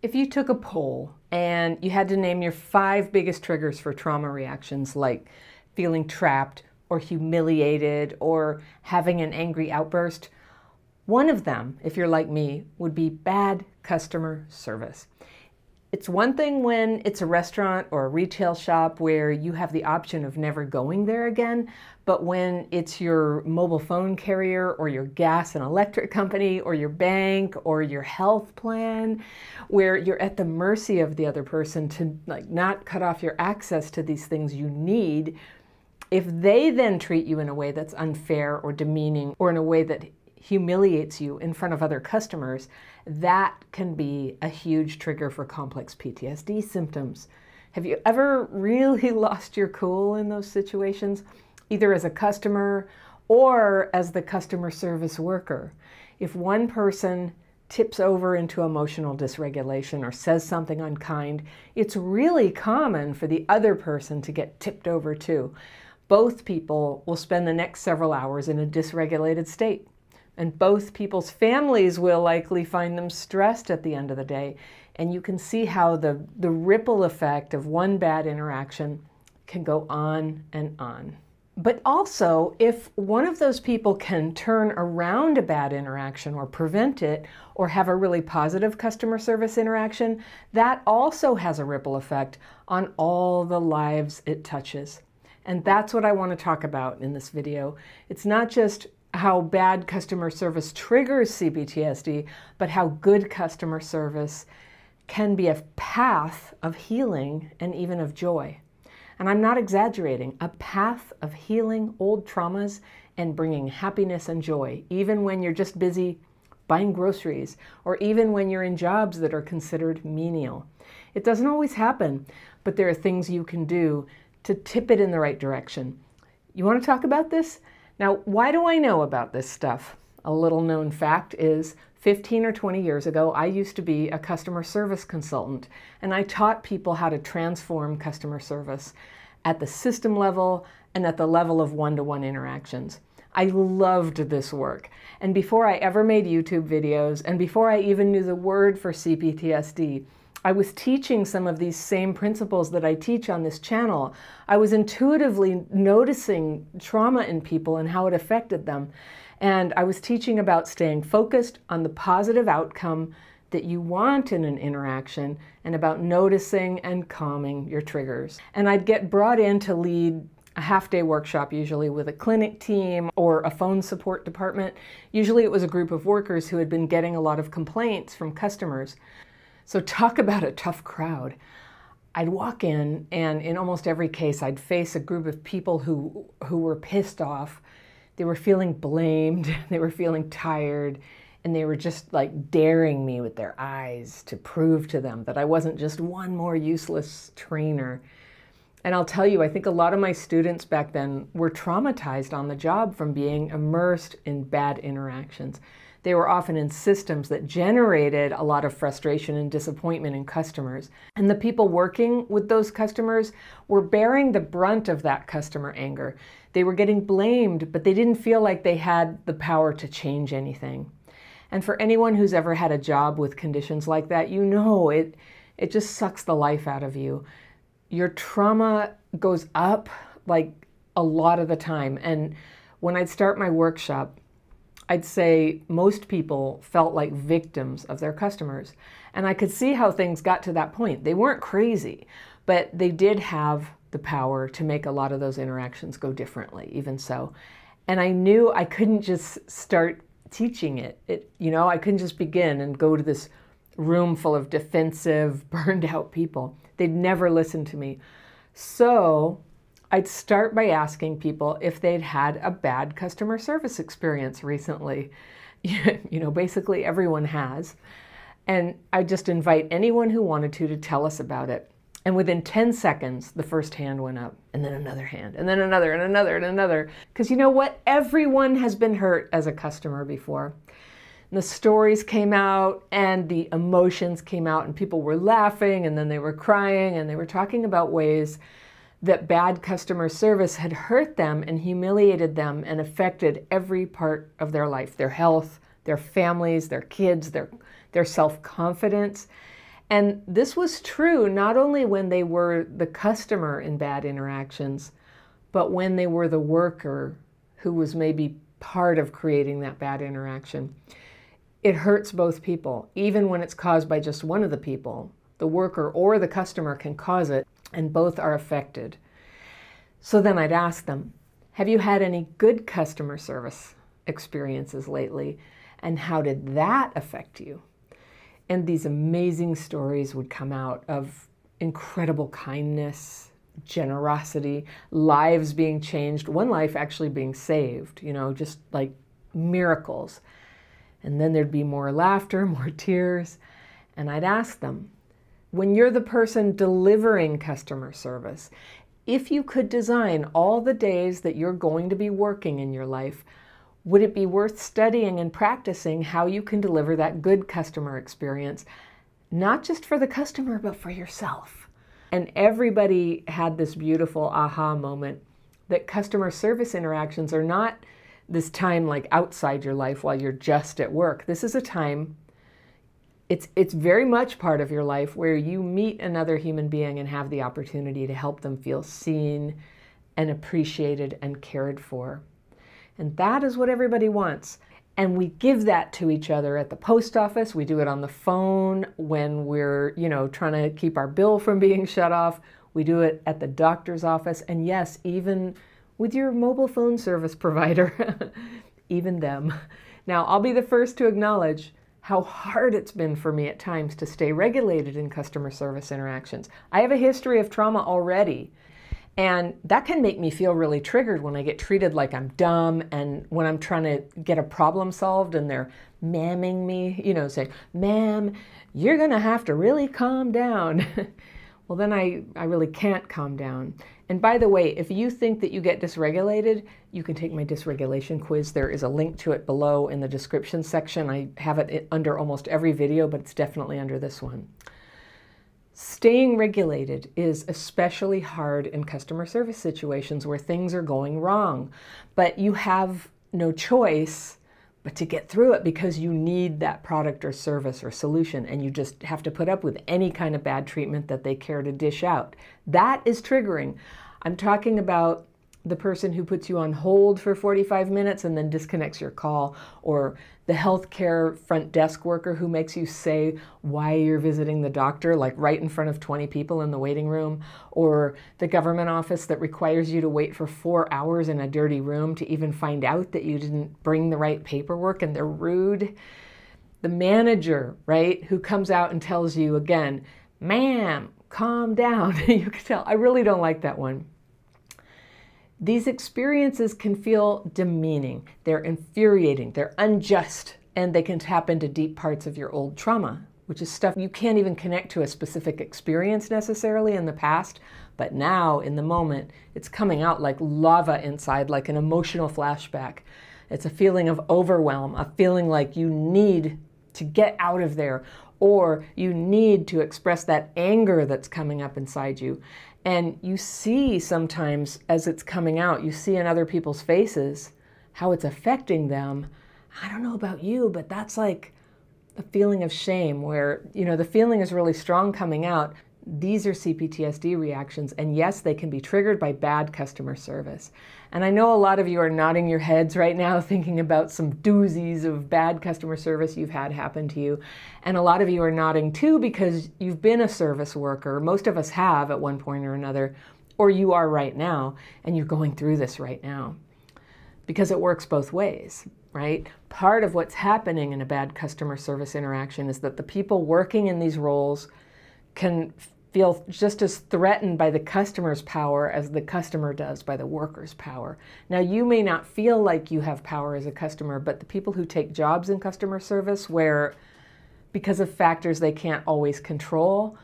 If you took a poll and you had to name your 5 biggest triggers for trauma reactions, like feeling trapped or humiliated or having an angry outburst, one of them, if you're like me, would be bad customer service. It's one thing when it's a restaurant or a retail shop where you have the option of never going there again, but when it's your mobile phone carrier or your gas and electric company or your bank or your health plan, where you're at the mercy of the other person to not cut off your access to these things you need, if they then treat you in a way that's unfair or demeaning or in a way that humiliates you in front of other customers, that can be a huge trigger for complex PTSD symptoms. Have you ever really lost your cool in those situations, either as a customer or as the customer service worker? If one person tips over into emotional dysregulation or says something unkind, it's really common for the other person to get tipped over too. Both people will spend the next several hours in a dysregulated state. And both people's families will likely find them stressed at the end of the day. And you can see how the ripple effect of one bad interaction can go on and on. But also, if one of those people can turn around a bad interaction or prevent it, or have a really positive customer service interaction, that also has a ripple effect on all the lives it touches. And that's what I want to talk about in this video. It's not just how bad customer service triggers CPTSD, but how good customer service can be a path of healing and even of joy. And I'm not exaggerating, a path of healing old traumas and bringing happiness and joy, even when you're just busy buying groceries, or even when you're in jobs that are considered menial. It doesn't always happen, but there are things you can do to tip it in the right direction. You want to talk about this? Now, why do I know about this stuff? A little known fact is 15 or 20 years ago, I used to be a customer service consultant, and I taught people how to transform customer service at the system level and at the level of one-to-one interactions. I loved this work. And before I ever made YouTube videos, and before I even knew the word for CPTSD, I was teaching some of these same principles that I teach on this channel. I was intuitively noticing trauma in people and how it affected them. And I was teaching about staying focused on the positive outcome that you want in an interaction and about noticing and calming your triggers. And I'd get brought in to lead a half-day workshop, usually with a clinic team or a phone support department. Usually it was a group of workers who had been getting a lot of complaints from customers. So talk about a tough crowd. I'd walk in, and in almost every case, I'd face a group of people who were pissed off. They were feeling blamed, they were feeling tired, and they were just like daring me with their eyes to prove to them that I wasn't just one more useless trainer. And I'll tell you, I think a lot of my students back then were traumatized on the job from being immersed in bad interactions. They were often in systems that generated a lot of frustration and disappointment in customers. And the people working with those customers were bearing the brunt of that customer anger. They were getting blamed, but they didn't feel like they had the power to change anything. And for anyone who's ever had a job with conditions like that, you know it just sucks the life out of you. Your trauma goes up like a lot of the time. And when I'd start my workshop, I'd say most people felt like victims of their customers. And I could see how things got to that point. They weren't crazy, but they did have the power to make a lot of those interactions go differently, even so. And I knew I couldn't just start teaching it. I couldn't just begin and go to this room full of defensive, burned out people. They'd never listen to me. So I'd start by asking people if they'd had a bad customer service experience recently. Basically everyone has. And I'd just invite anyone who wanted to tell us about it. And within 10 seconds, the first hand went up, and then another hand, and then another, and another, and another. Because you know what? Everyone has been hurt as a customer before. And the stories came out, and the emotions came out, and people were laughing, and then they were crying, and they were talking about ways that bad customer service had hurt them and humiliated them and affected every part of their life, their health, their families, their kids, their self-confidence. And this was true not only when they were the customer in bad interactions, but when they were the worker who was maybe part of creating that bad interaction. It hurts both people, even when it's caused by just one of the people. The worker or the customer can cause it, and both are affected. So then I'd ask them, have you had any good customer service experiences lately? And how did that affect you? And these amazing stories would come out of incredible kindness, generosity, lives being changed, one life actually being saved, just like miracles. And then there'd be more laughter, more tears. And I'd ask them, when you're the person delivering customer service, if you could design all the days that you're going to be working in your life, would it be worth studying and practicing how you can deliver that good customer experience, not just for the customer, but for yourself? And everybody had this beautiful aha moment that customer service interactions are not this time like outside your life while you're just at work. This is a time, it's very much part of your life where you meet another human being and have the opportunity to help them feel seen and appreciated and cared for. And that is what everybody wants. And we give that to each other at the post office. We do it on the phone when we're, trying to keep our bill from being shut off. We do it at the doctor's office. And yes, even with your mobile phone service provider, even them. Now, I'll be the first to acknowledge how hard it's been for me at times to stay regulated in customer service interactions. I have a history of trauma already. And that can make me feel really triggered when I get treated like I'm dumb, and when I'm trying to get a problem solved and they're ma'aming me, saying, ma'am, you're going to have to really calm down. Well, then I really can't calm down. And by the way, if you think that you get dysregulated, you can take my dysregulation quiz. There is a link to it below in the description section. I have it under almost every video, but it's definitely under this one. Staying regulated is especially hard in customer service situations where things are going wrong, but you have no choice but to get through it because you need that product or service or solution, and you just have to put up with any kind of bad treatment that they care to dish out. That is triggering. I'm talking about the person who puts you on hold for 45 minutes and then disconnects your call, or the healthcare front desk worker who makes you say why you're visiting the doctor, like right in front of 20 people in the waiting room, or the government office that requires you to wait for 4 hours in a dirty room to even find out that you didn't bring the right paperwork and they're rude. The manager, right, who comes out and tells you again, ma'am, calm down. You can tell, I really don't like that one. These experiences can feel demeaning, they're infuriating, they're unjust, and they can tap into deep parts of your old trauma, which is stuff you can't even connect to a specific experience necessarily in the past, but now, in the moment, it's coming out like lava inside, like an emotional flashback. It's a feeling of overwhelm, a feeling like you need to get out of there, or you need to express that anger that's coming up inside you. And you see sometimes as it's coming out, you see in other people's faces how it's affecting them. I don't know about you, but that's like a feeling of shame where, the feeling is really strong coming out. These are CPTSD reactions, and yes, they can be triggered by bad customer service. And I know a lot of you are nodding your heads right now thinking about some doozies of bad customer service you've had happen to you. And a lot of you are nodding too because you've been a service worker. Most of us have at one point or another, or you are right now, and you're going through this right now. Because it works both ways, right? Part of what's happening in a bad customer service interaction is that the people working in these roles can feel just as threatened by the customer's power as the customer does by the worker's power. Now, you may not feel like you have power as a customer, but the people who take jobs in customer service where, because of factors they can't always control,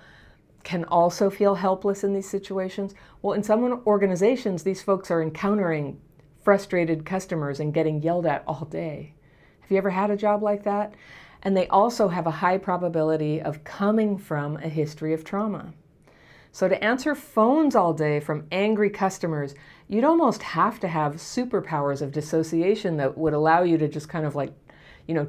can also feel helpless in these situations. Well, in some organizations, these folks are encountering frustrated customers and getting yelled at all day. Have you ever had a job like that? And they also have a high probability of coming from a history of trauma. So to answer phones all day from angry customers, you'd almost have to have superpowers of dissociation that would allow you to just kind of like,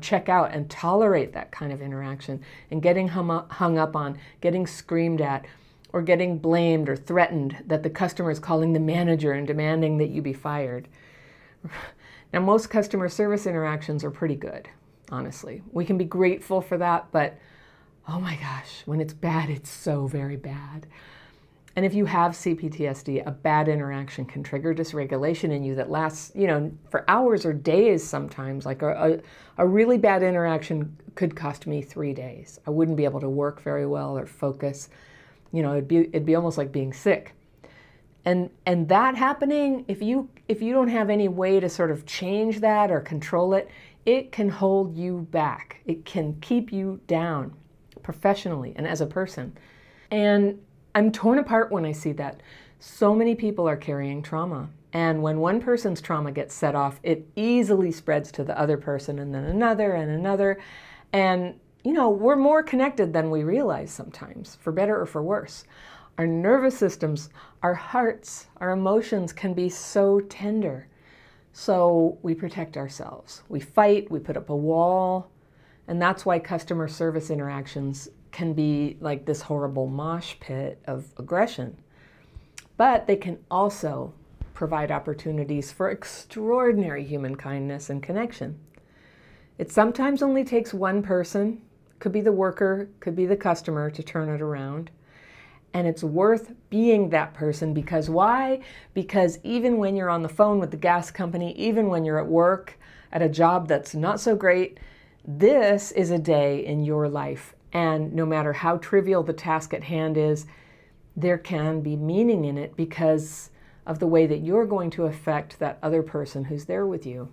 check out and tolerate that kind of interaction, and getting hung up on, getting screamed at, or getting blamed or threatened that the customer is calling the manager and demanding that you be fired. Now, most customer service interactions are pretty good, honestly. We can be grateful for that, but oh my gosh, when it's bad, it's so very bad. And if you have CPTSD, a bad interaction can trigger dysregulation in you that lasts, for hours or days sometimes. Like a really bad interaction could cost me 3 days. I wouldn't be able to work very well or focus. It'd be almost like being sick. And that happening, if you don't have any way to sort of change that or control it, it can hold you back. It can keep you down professionally and as a person. And I'm torn apart when I see that. So many people are carrying trauma. And when one person's trauma gets set off, it easily spreads to the other person, and then another and another. And we're more connected than we realize sometimes, for better or for worse. Our nervous systems, our hearts, our emotions can be so tender. So we protect ourselves. We fight, we put up a wall, and that's why customer service interactions can be like this horrible mosh pit of aggression. But they can also provide opportunities for extraordinary human kindness and connection. It sometimes only takes one person, could be the worker, could be the customer, to turn it around. And it's worth being that person, because why? Because even when you're on the phone with the gas company, even when you're at work at a job that's not so great, this is a day in your life. And no matter how trivial the task at hand is, there can be meaning in it because of the way that you're going to affect that other person who's there with you.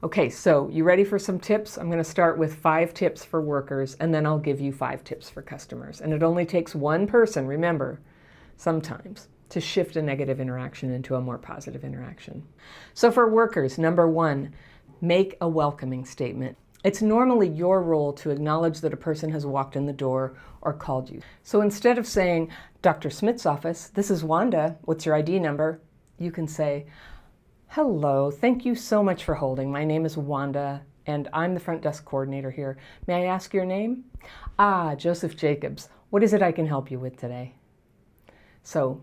Okay, so you ready for some tips? I'm going to start with 5 tips for workers, and then I'll give you 5 tips for customers. And it only takes one person, remember, sometimes, to shift a negative interaction into a more positive interaction. So for workers, number 1, make a welcoming statement. It's normally your role to acknowledge that a person has walked in the door or called you. So instead of saying, "Dr. Smith's office, this is Wanda, what's your ID number?" you can say, "Hello, thank you so much for holding. My name is Wanda, and I'm the front desk coordinator here. May I ask your name?" "Ah, Joseph Jacobs. What is it I can help you with today?" So,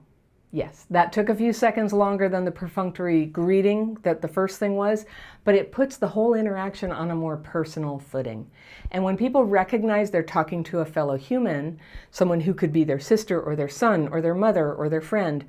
yes, that took a few seconds longer than the perfunctory greeting that the first thing was, but it puts the whole interaction on a more personal footing. And when people recognize they're talking to a fellow human, someone who could be their sister or their son or their mother or their friend,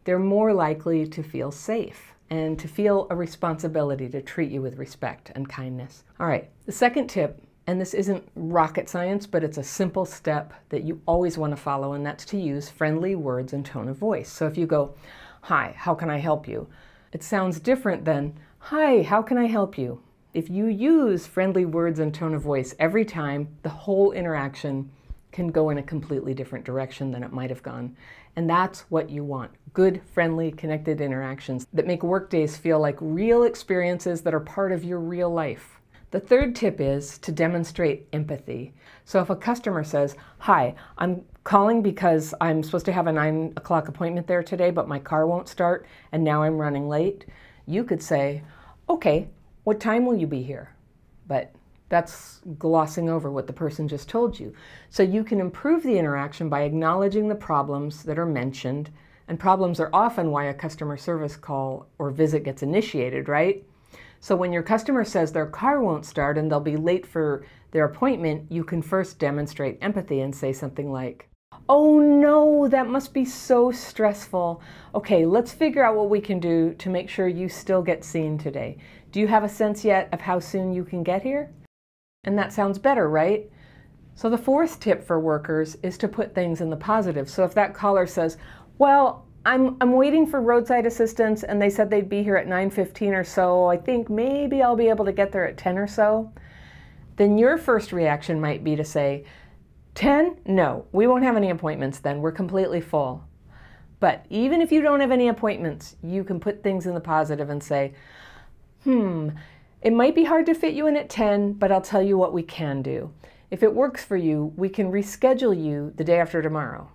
they're more likely to feel safe and to feel a responsibility to treat you with respect and kindness. All right, the second tip, and this isn't rocket science, but it's a simple step that you always want to follow, and that's to use friendly words and tone of voice. So if you go, "Hi, how can I help you?" it sounds different than, "Hi, how can I help you?" If you use friendly words and tone of voice every time, the whole interaction can go in a completely different direction than it might have gone. And that's what you want. Good, friendly, connected interactions that make workdays feel like real experiences that are part of your real life. The third tip is to demonstrate empathy. So if a customer says, "Hi, I'm calling because I'm supposed to have a 9 o'clock appointment there today, but my car won't start and now I'm running late," you could say, "Okay, what time will you be here?" But that's glossing over what the person just told you. So you can improve the interaction by acknowledging the problems that are mentioned, and problems are often why a customer service call or visit gets initiated, right? So when your customer says their car won't start and they'll be late for their appointment, you can first demonstrate empathy and say something like, "Oh no, that must be so stressful. Okay, let's figure out what we can do to make sure you still get seen today. Do you have a sense yet of how soon you can get here?" And that sounds better, right? So the fourth tip for workers is to put things in the positive. So if that caller says, "Well, I'm waiting for roadside assistance and they said they'd be here at 9:15 or so. I think maybe I'll be able to get there at 10 or so." Then your first reaction might be to say, "10? No, we won't have any appointments then. We're completely full." But even if you don't have any appointments, you can put things in the positive and say, "It might be hard to fit you in at 10, but I'll tell you what we can do. If it works for you, we can reschedule you the day after tomorrow."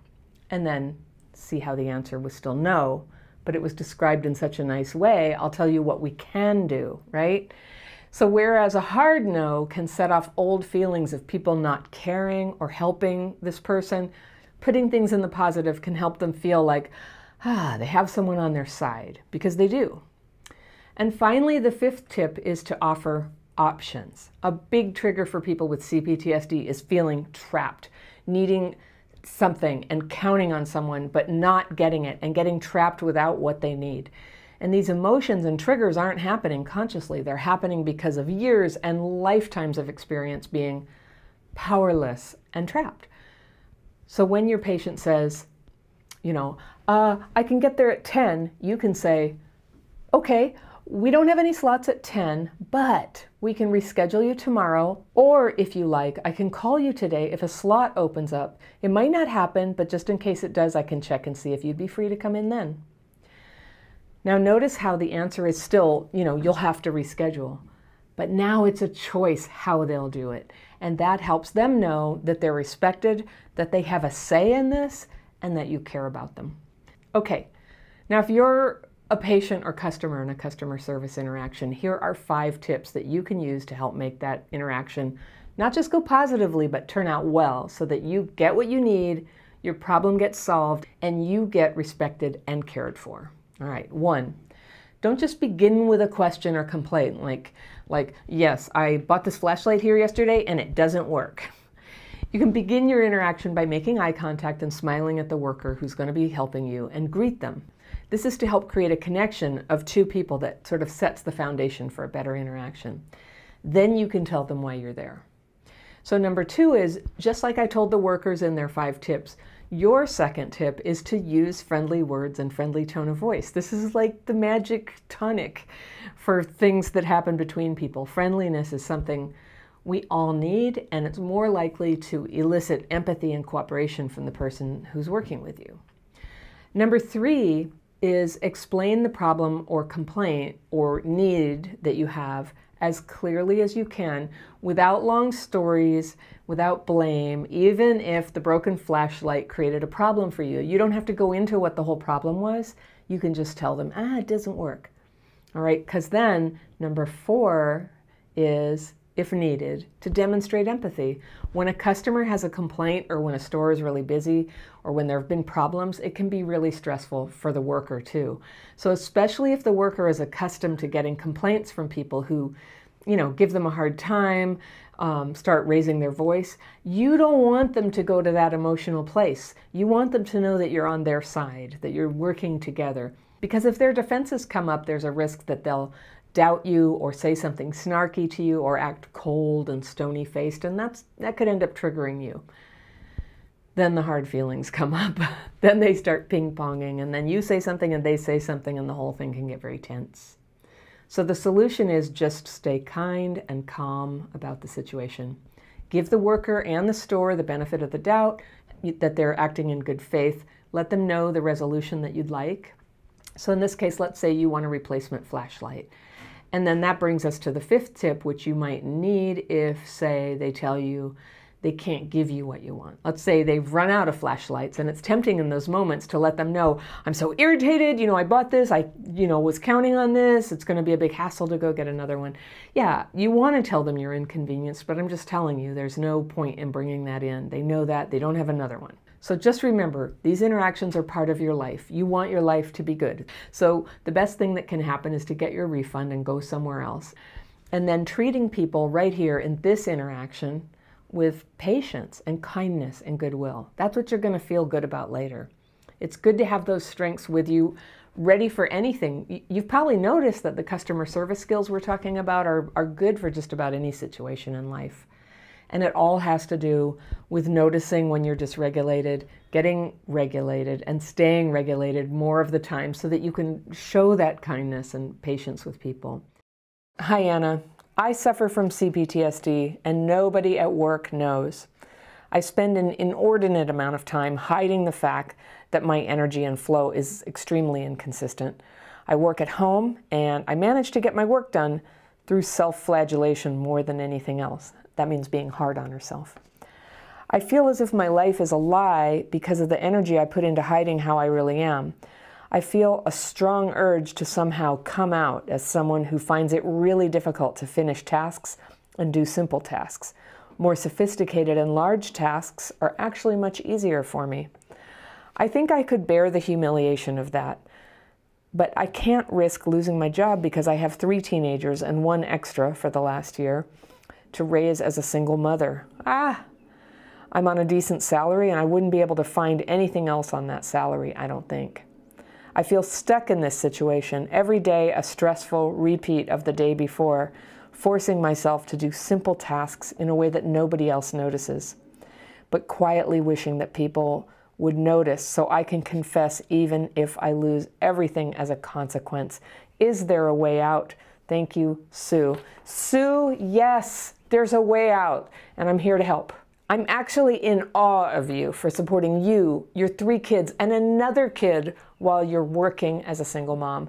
And then see how the answer was still no, but it was described in such a nice way, "I'll tell you what we can do," right? So whereas a hard no can set off old feelings of people not caring or helping this person, putting things in the positive can help them feel like, they have someone on their side, because they do. And finally, the fifth tip is to offer options. A big trigger for people with CPTSD is feeling trapped, needing something and counting on someone, but not getting it and getting trapped without what they need. And these emotions and triggers aren't happening consciously. They're happening because of years and lifetimes of experience being powerless and trapped. So when your patient says, I can get there at 10, you can say, okay, we don't have any slots at 10, but we can reschedule you tomorrow, or if you like, I can call you today if a slot opens up. It might not happen, but just in case it does, I can check and see if you'd be free to come in then. Now notice how the answer is still, you'll have to reschedule. But now it's a choice how they'll do it. And that helps them know that they're respected, that they have a say in this, and that you care about them. Okay, now if you're a patient or customer in a customer service interaction, here are 5 tips that you can use to help make that interaction not just go positively, but turn out well, so that you get what you need, your problem gets solved, and you get respected and cared for. All right, 1, don't just begin with a question or complaint like, yes, I bought this flashlight here yesterday and it doesn't work. You can begin your interaction by making eye contact and smiling at the worker who's going to be helping you, and greet them. This is to help create a connection of 2 people that sort of sets the foundation for a better interaction. Then you can tell them why you're there. So number 2 is, just like I told the workers in their 5 tips, your second tip is to use friendly words and friendly tone of voice. This is like the magic tonic for things that happen between people. Friendliness is something we all need, and it's more likely to elicit empathy and cooperation from the person who's working with you. Number 3 is explain the problem or complaint or need that you have as clearly as you can, without long stories, without blame. Even if the broken flashlight created a problem for you, you don't have to go into what the whole problem was. You can just tell them, it doesn't work. All right, because then number 4 is, if needed, to demonstrate empathy. When a customer has a complaint, or when a store is really busy, or when there have been problems, it can be really stressful for the worker too. So especially if the worker is accustomed to getting complaints from people who, give them a hard time, start raising their voice, you don't want them to go to that emotional place. You want them to know that you're on their side, that you're working together. Because if their defenses come up, there's a risk that they'll doubt you or say something snarky to you or act cold and stony-faced, and that could end up triggering you. Then the hard feelings come up. Then they start ping-ponging, and then you say something and they say something, and the whole thing can get very tense. So the solution is just stay kind and calm about the situation. Give the worker and the store the benefit of the doubt that they're acting in good faith. Let them know the resolution that you'd like. So in this case, let's say you want a replacement flashlight. And then that brings us to the 5th tip, which you might need if, say, they tell you they can't give you what you want. Let's say they've run out of flashlights, and it's tempting in those moments to let them know, I'm so irritated, I bought this, I was counting on this, it's going to be a big hassle to go get another one. Yeah, you want to tell them you're inconvenienced, but I'm just telling you, there's no point in bringing that in. They know that, they don't have another one. So just remember, these interactions are part of your life. You want your life to be good. So the best thing that can happen is to get your refund and go somewhere else. And then treating people right here in this interaction with patience and kindness and goodwill. That's what you're going to feel good about later. It's good to have those strengths with you, ready for anything. You've probably noticed that the customer service skills we're talking about are good for just about any situation in life. And it all has to do with noticing when you're dysregulated, getting regulated, and staying regulated more of the time so that you can show that kindness and patience with people. Hi, Anna. I suffer from CPTSD, and nobody at work knows. I spend an inordinate amount of time hiding the fact that my energy and flow is extremely inconsistent. I work at home, and I manage to get my work done through self-flagellation more than anything else. That means being hard on herself. I feel as if my life is a lie because of the energy I put into hiding how I really am. I feel a strong urge to somehow come out as someone who finds it really difficult to finish tasks and do simple tasks. More sophisticated and large tasks are actually much easier for me. I think I could bear the humiliation of that, but I can't risk losing my job because I have 3 teenagers and 1 extra for the last year to raise as a single mother. I'm on a decent salary and I wouldn't be able to find anything else on that salary, I don't think. I feel stuck in this situation, every day a stressful repeat of the day before, forcing myself to do simple tasks in a way that nobody else notices, but quietly wishing that people would notice so I can confess even if I lose everything as a consequence. Is there a way out? Thank you, Sue. Sue, yes, there's a way out, and I'm here to help. I'm actually in awe of you for supporting you, your 3 kids, and another kid while you're working as a single mom.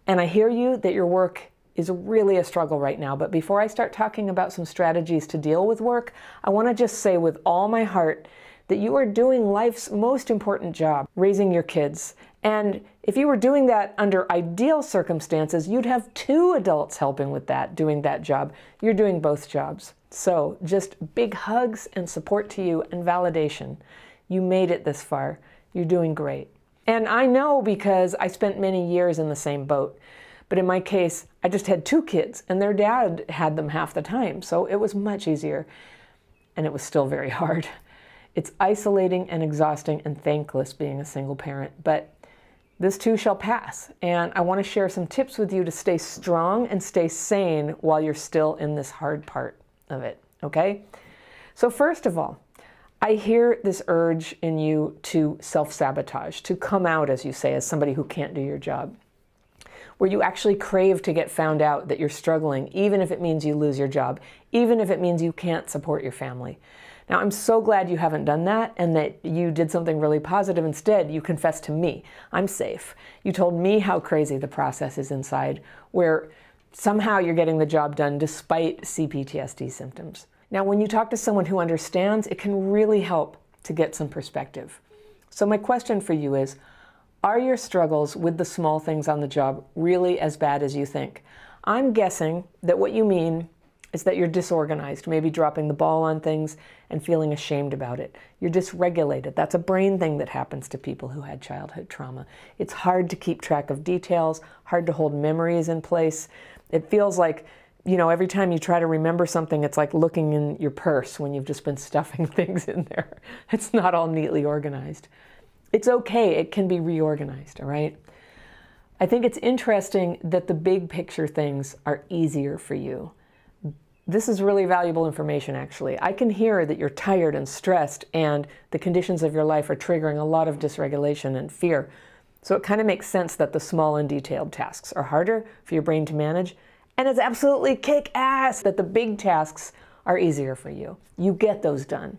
And I hear you that your work is really a struggle right now. But before I start talking about some strategies to deal with work, I want to just say with all my heart that you are doing life's most important job, raising your kids. And if you were doing that under ideal circumstances, you'd have 2 adults helping with that, doing that job. You're doing both jobs. So just big hugs and support to you and validation. You made it this far. You're doing great. And I know because I spent many years in the same boat. But in my case, I just had 2 kids and their dad had them half the time. So it was much easier. And it was still very hard. It's isolating and exhausting and thankless being a single parent. But this too shall pass. And I want to share some tips with you to stay strong and stay sane while you're still in this hard part of it, okay? So first of all, I hear this urge in you to self-sabotage, to come out, as you say, as somebody who can't do your job, where you actually crave to get found out that you're struggling, even if it means you lose your job, even if it means you can't support your family. Now, I'm so glad you haven't done that and that you did something really positive. Instead, you confessed to me. I'm safe. You told me how crazy the process is inside, where somehow you're getting the job done despite CPTSD symptoms. Now, when you talk to someone who understands, it can really help to get some perspective. So my question for you is, are your struggles with the small things on the job really as bad as you think? I'm guessing that what you mean is that you're disorganized, maybe dropping the ball on things and feeling ashamed about it. You're dysregulated. That's a brain thing that happens to people who had childhood trauma. It's hard to keep track of details, hard to hold memories in place. It feels like, you know, every time you try to remember something, it's like looking in your purse when you've just been stuffing things in there. It's not all neatly organized. It's okay. It can be reorganized, all right? I think it's interesting that the big picture things are easier for you. This is really valuable information, actually. I can hear that you're tired and stressed and the conditions of your life are triggering a lot of dysregulation and fear. So it kind of makes sense that the small and detailed tasks are harder for your brain to manage. And it's absolutely kick-ass that the big tasks are easier for you. You get those done.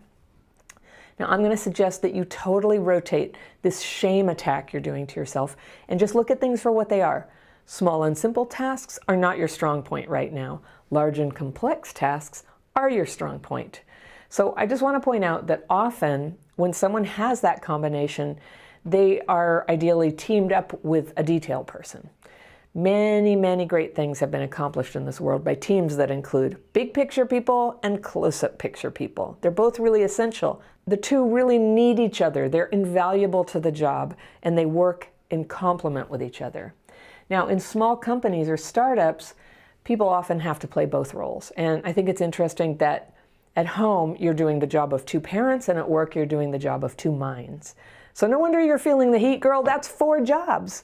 Now, I'm going to suggest that you totally rotate this shame attack you're doing to yourself and just look at things for what they are. Small and simple tasks are not your strong point right now. Large and complex tasks are your strong point. So I just want to point out that often when someone has that combination, they are ideally teamed up with a detail person. Many, many great things have been accomplished in this world by teams that include big picture people and close-up picture people. They're both really essential. The two really need each other. They're invaluable to the job and they work in complement with each other. Now, in small companies or startups, people often have to play both roles. And I think it's interesting that at home, you're doing the job of 2 parents, and at work, you're doing the job of 2 minds. So no wonder you're feeling the heat, girl. That's 4 jobs.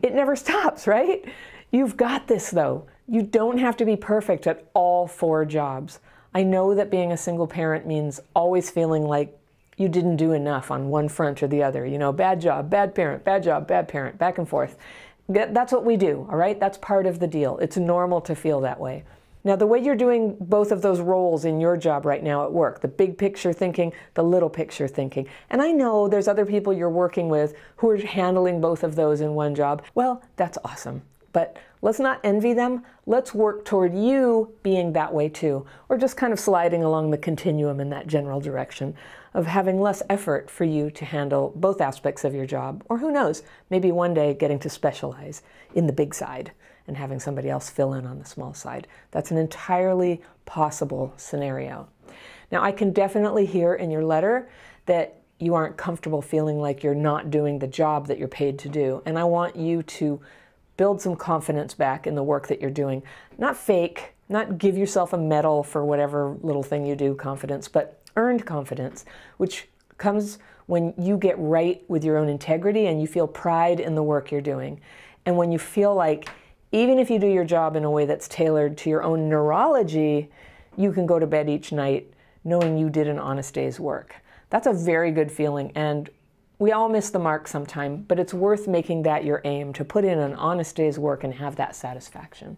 It never stops, right? You've got this, though. You don't have to be perfect at all 4 jobs. I know that being a single parent means always feeling like you didn't do enough on one front or the other. You know, bad job, bad parent, bad job, bad parent, back and forth. That's what we do, all right? That's part of the deal. It's normal to feel that way. Now, the way you're doing both of those roles in your job right now at work, the big picture thinking, the little picture thinking, and I know there's other people you're working with who are handling both of those in one job. Well, that's awesome. But let's not envy them. Let's work toward you being that way too, or just kind of sliding along the continuum in that general direction of having less effort for you to handle both aspects of your job, or who knows, maybe one day getting to specialize in the big side and having somebody else fill in on the small side. That's an entirely possible scenario. Now, I can definitely hear in your letter that you aren't comfortable feeling like you're not doing the job that you're paid to do, and I want you to build some confidence back in the work that you're doing. Not fake, not give yourself a medal for whatever little thing you do, confidence, but earned confidence, which comes when you get right with your own integrity and you feel pride in the work you're doing. And when you feel like even if you do your job in a way that's tailored to your own neurology, you can go to bed each night knowing you did an honest day's work. That's a very good feeling, and we all miss the mark sometime, but it's worth making that your aim, to put in an honest day's work and have that satisfaction.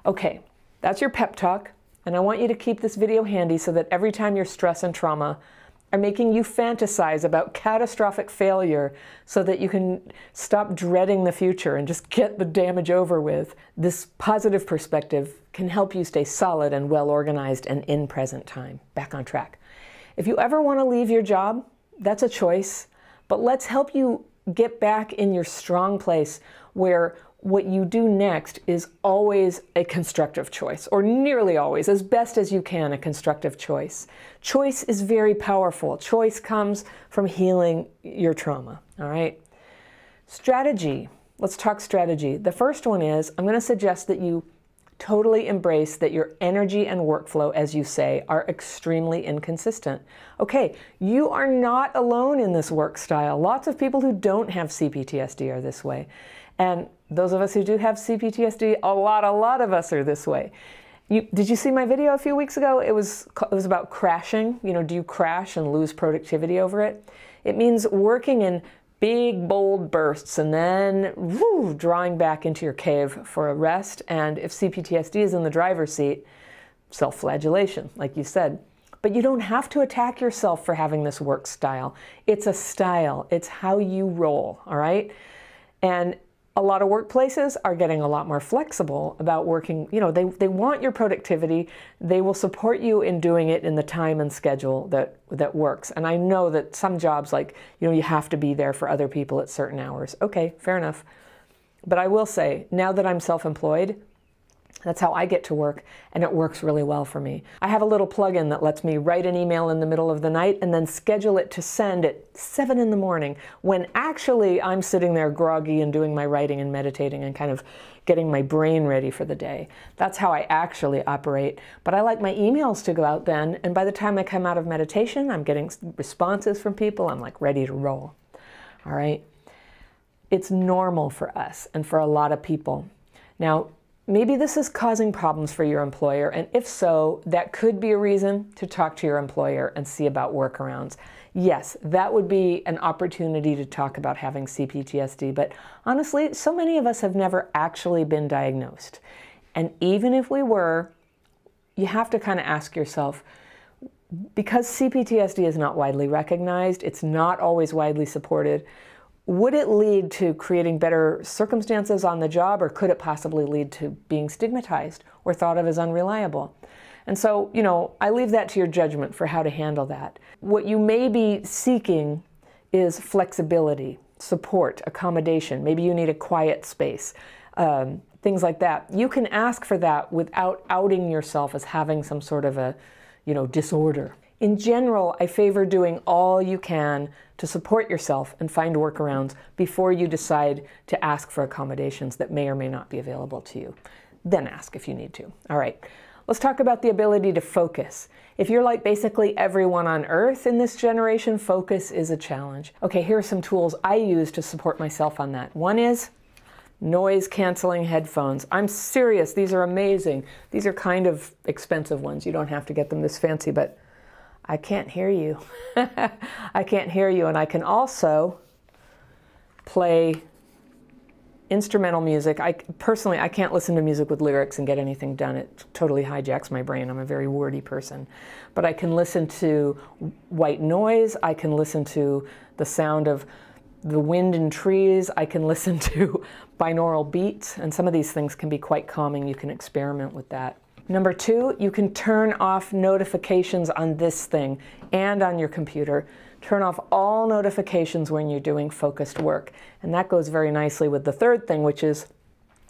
Okay, that's your pep talk, and I want you to keep this video handy so that every time your stress and trauma are making you fantasize about catastrophic failure so that you can stop dreading the future and just get the damage over with, this positive perspective can help you stay solid and well organized and in present time, back on track. If you ever want to leave your job, that's a choice, but let's help you get back in your strong place where what you do next is always a constructive choice, or nearly always, as best as you can, a constructive choice. Choice is very powerful. Choice comes from healing your trauma, all right? Strategy. Let's talk strategy. The first one is, I'm going to suggest that you totally embrace that your energy and workflow, as you say, are extremely inconsistent. Okay, you are not alone in this work style. Lots of people who don't have CPTSD are this way. And those of us who do have CPTSD, a lot of us are this way. Did you see my video a few weeks ago? It was about crashing. You know, do you crash and lose productivity over it? It means working in big, bold bursts and then drawing back into your cave for a rest. And if CPTSD is in the driver's seat, self-flagellation, like you said. But you don't have to attack yourself for having this work style. It's a style. It's how you roll, all right? And a lot of workplaces are getting a lot more flexible about working. You know, they want your productivity. They will support you in doing it in the time and schedule that works. And I know that some jobs, like, you know, you have to be there for other people at certain hours. Okay, fair enough. But I will say, now that I'm self-employed, that's how I get to work, and it works really well for me. I have a little plugin that lets me write an email in the middle of the night and then schedule it to send at 7 in the morning, when actually I'm sitting there groggy and doing my writing and meditating and kind of getting my brain ready for the day. That's how I actually operate. But I like my emails to go out then, and by the time I come out of meditation, I'm getting responses from people. I'm like ready to roll. All right? It's normal for us and for a lot of people. Now, maybe this is causing problems for your employer, and if so, that could be a reason to talk to your employer and see about workarounds. Yes, that would be an opportunity to talk about having CPTSD, but honestly, so many of us have never actually been diagnosed. And even if we were, you have to kind of ask yourself, because CPTSD is not widely recognized, it's not always widely supported, would it lead to creating better circumstances on the job, or could it possibly lead to being stigmatized or thought of as unreliable? And so, you know, I leave that to your judgment for how to handle that. What you may be seeking is flexibility, support, accommodation. Maybe you need a quiet space, things like that. You can ask for that without outing yourself as having some sort of a, you know, disorder. In general, I favor doing all you can to support yourself and find workarounds before you decide to ask for accommodations that may or may not be available to you. Then ask if you need to. All right, let's talk about the ability to focus. If you're like basically everyone on earth in this generation, focus is a challenge. Okay, here are some tools I use to support myself on that. One is noise-canceling headphones. I'm serious, these are amazing. These are kind of expensive ones. You don't have to get them this fancy, but I can't hear you. I can't hear you. And I can also play instrumental music. Personally, I can't listen to music with lyrics and get anything done. It totally hijacks my brain. I'm a very wordy person. But I can listen to white noise. I can listen to the sound of the wind in trees. I can listen to binaural beats, and some of these things can be quite calming. You can experiment with that. Number 2, you can turn off notifications on this thing and on your computer. Turn off all notifications when you're doing focused work. And that goes very nicely with the third thing, which is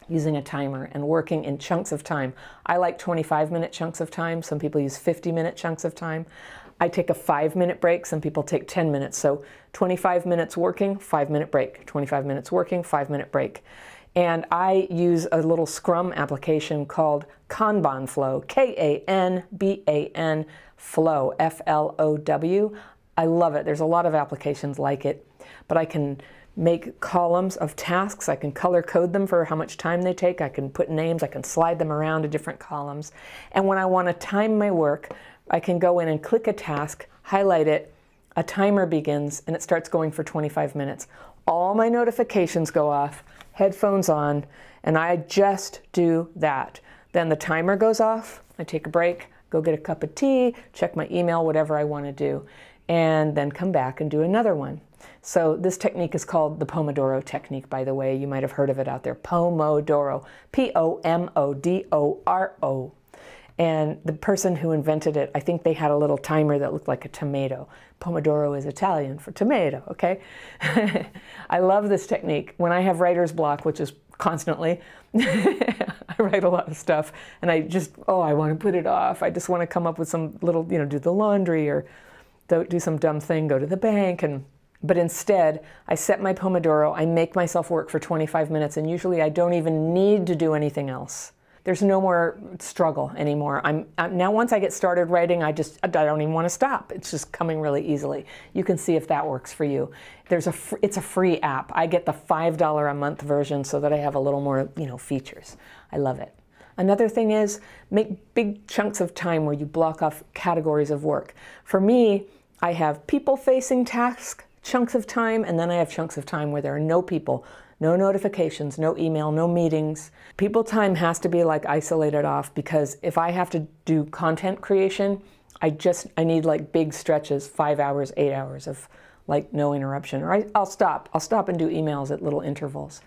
using a timer and working in chunks of time. I like 25-minute chunks of time. Some people use 50-minute chunks of time. I take a 5-minute break. Some people take 10 minutes. So 25 minutes working, 5-minute break. 25 minutes working, 5-minute break. And I use a little Scrum application called Kanban Flow, K-A-N-B-A-N Flow, F-L-O-W. I love it. There's a lot of applications like it, but I can make columns of tasks. I can color code them for how much time they take. I can put names. I can slide them around to different columns. And when I want to time my work, I can go in and click a task, highlight it, a timer begins, and it starts going for 25 minutes. All my notifications go off, headphones on, and I just do that. Then the timer goes off, I take a break, go get a cup of tea, check my email, whatever I want to do, and then come back and do another one. So this technique is called the Pomodoro technique, by the way. You might have heard of it out there. Pomodoro, P-O-M-O-D-O-R-O. And the person who invented it, I think they had a little timer that looked like a tomato. Pomodoro is Italian for tomato, okay? I love this technique. When I have writer's block, which is constantly, I write a lot of stuff, and I just, I want to put it off. I just want to come up with some little, do the laundry or do some dumb thing, go to the bank. But instead, I set my Pomodoro, I make myself work for 25 minutes, and usually I don't even need to do anything else. There's no more struggle anymore. Now once I get started writing, I don't even want to stop. It's just coming really easily. You can see if that works for you. It's a free app. I get the $5 a month version so that I have a little more, features. I love it. Another thing is make big chunks of time where you block off categories of work. For me, I have people-facing tasks, chunks of time, and then I have chunks of time where there are no people, no notifications, no email, no meetings. People time has to be like isolated off, because if I have to do content creation, I need like big stretches, 5 hours, 8 hours of like no interruption. Or I'll stop and do emails at little intervals.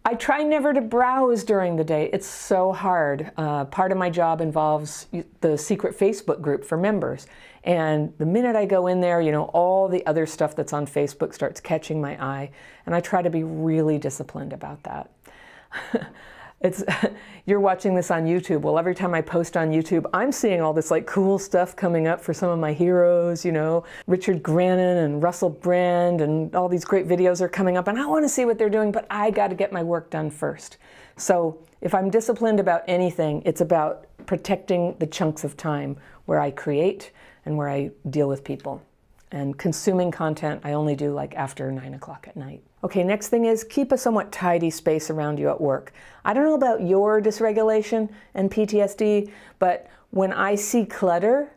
I try never to browse during the day. It's so hard. Part of my job involves the secret Facebook group for members. And the minute I go in there, all the other stuff that's on Facebook starts catching my eye. And I try to be really disciplined about that. You're watching this on YouTube. Well, every time I post on YouTube, I'm seeing all this like cool stuff coming up for some of my heroes, Richard Grannon and Russell Brand, and all these great videos are coming up, and I want to see what they're doing, but I got to get my work done first. So if I'm disciplined about anything, it's about protecting the chunks of time where I create and where I deal with people. And consuming content, I only do like after 9 o'clock at night. Okay, next thing is keep a somewhat tidy space around you at work. I don't know about your dysregulation and PTSD, but when I see clutter,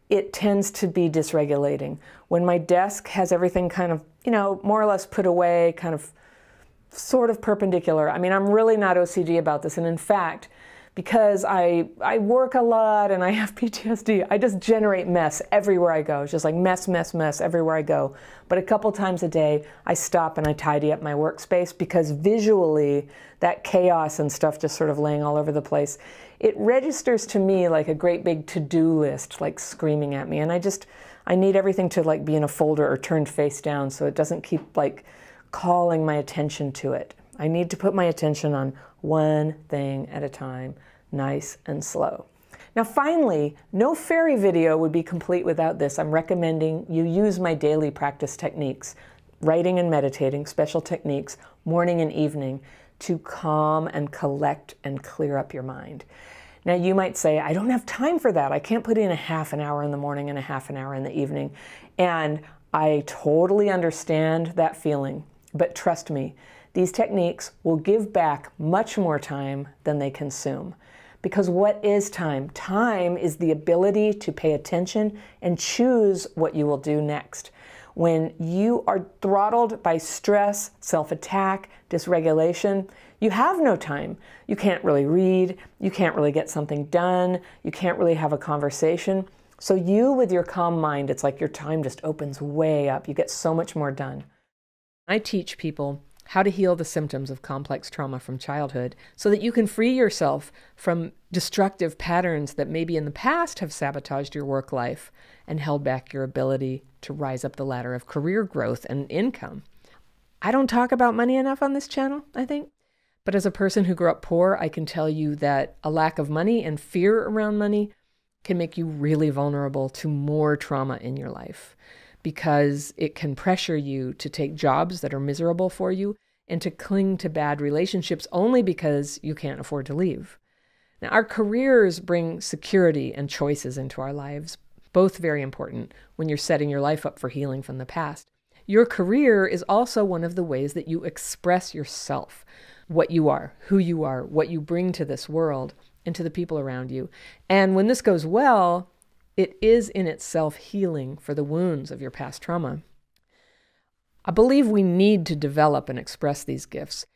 it tends to be dysregulating. When my desk has everything kind of, more or less put away, kind of sort of perpendicular. I mean, I'm really not OCD about this. And in fact, because I work a lot and I have PTSD, I just generate mess everywhere I go. It's just like mess, mess, mess everywhere I go. But a couple times a day, I stop and I tidy up my workspace, because visually, that chaos and stuff just sort of laying all over the place, it registers to me like a great big to-do list, like screaming at me. And I need everything to like be in a folder or turned face down so it doesn't keep like calling my attention to it. I need to put my attention on one thing at a time, nice and slow. Now finally, no fairy video would be complete without this. I'm recommending you use my daily practice techniques, writing and meditating, special techniques, morning and evening, to calm and collect and clear up your mind. Now you might say, I don't have time for that. I can't put in a half an hour in the morning and a half an hour in the evening. And I totally understand that feeling, but trust me, these techniques will give back much more time than they consume. Because what is time? Time is the ability to pay attention and choose what you will do next. When you are throttled by stress, self-attack, dysregulation, you have no time. You can't really read, you can't really get something done, you can't really have a conversation. So you, with your calm mind, it's like your time just opens way up. You get so much more done. I teach people how to heal the symptoms of complex trauma from childhood so that you can free yourself from destructive patterns that maybe in the past have sabotaged your work life and held back your ability to rise up the ladder of career growth and income. I don't talk about money enough on this channel, I think. But as a person who grew up poor, I can tell you that a lack of money and fear around money can make you really vulnerable to more trauma in your life, because it can pressure you to take jobs that are miserable for you and to cling to bad relationships only because you can't afford to leave. Now, our careers bring security and choices into our lives, both very important when you're setting your life up for healing from the past. Your career is also one of the ways that you express yourself, what you are, who you are, what you bring to this world and to the people around you. And when this goes well, it is in itself healing for the wounds of your past trauma. I believe we need to develop and express these gifts.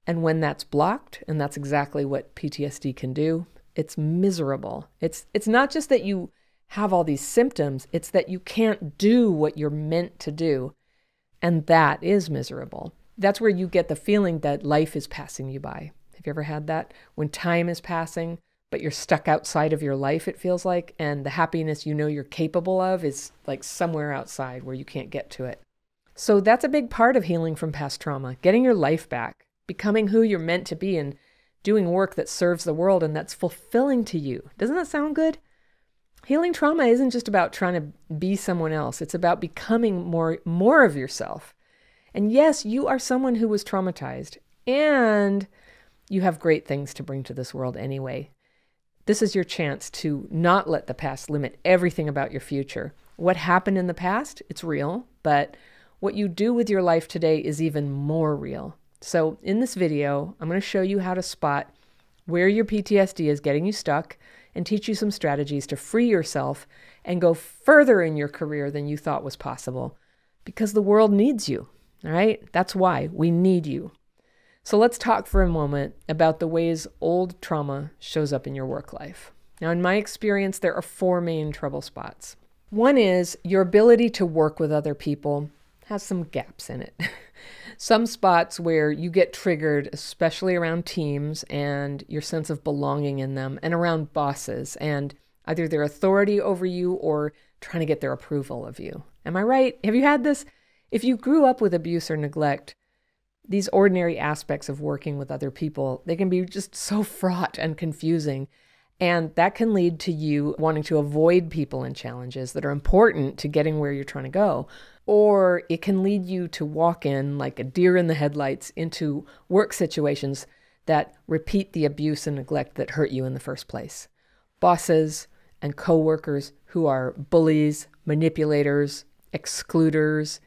And when that's blocked, and that's exactly what PTSD can do, it's miserable. It's not just that you have all these symptoms, it's that you can't do what you're meant to do. And that is miserable. That's where you get the feeling that life is passing you by. Have you ever had that? When time is passing, but you're stuck outside of your life, it feels like, and the happiness you know you're capable of is like somewhere outside where you can't get to it. So that's a big part of healing from past trauma, getting your life back, becoming who you're meant to be, and doing work that serves the world and that's fulfilling to you. Doesn't that sound good? Healing trauma isn't just about trying to be someone else. It's about becoming more of yourself. And yes, you are someone who was traumatized, and you have great things to bring to this world anyway. This is your chance to not let the past limit everything about your future. What happened in the past, it's real, but what you do with your life today is even more real. So in this video, I'm going to show you how to spot where your PTSD is getting you stuck and teach you some strategies to free yourself and go further in your career than you thought was possible, because the world needs you. All right? That's why we need you. So let's talk for a moment about the ways old trauma shows up in your work life. Now, in my experience, there are 4 main trouble spots. One is your ability to work with other people has some gaps in it. Some spots where you get triggered, especially around teams and your sense of belonging in them, and around bosses and either their authority over you or trying to get their approval of you. Am I right? Have you had this? If you grew up with abuse or neglect, these ordinary aspects of working with other people, they can be just so fraught and confusing. And that can lead to you wanting to avoid people and challenges that are important to getting where you're trying to go. Or it can lead you to walk in like a deer in the headlights into work situations that repeat the abuse and neglect that hurt you in the first place. Bosses and coworkers who are bullies, manipulators, excluders,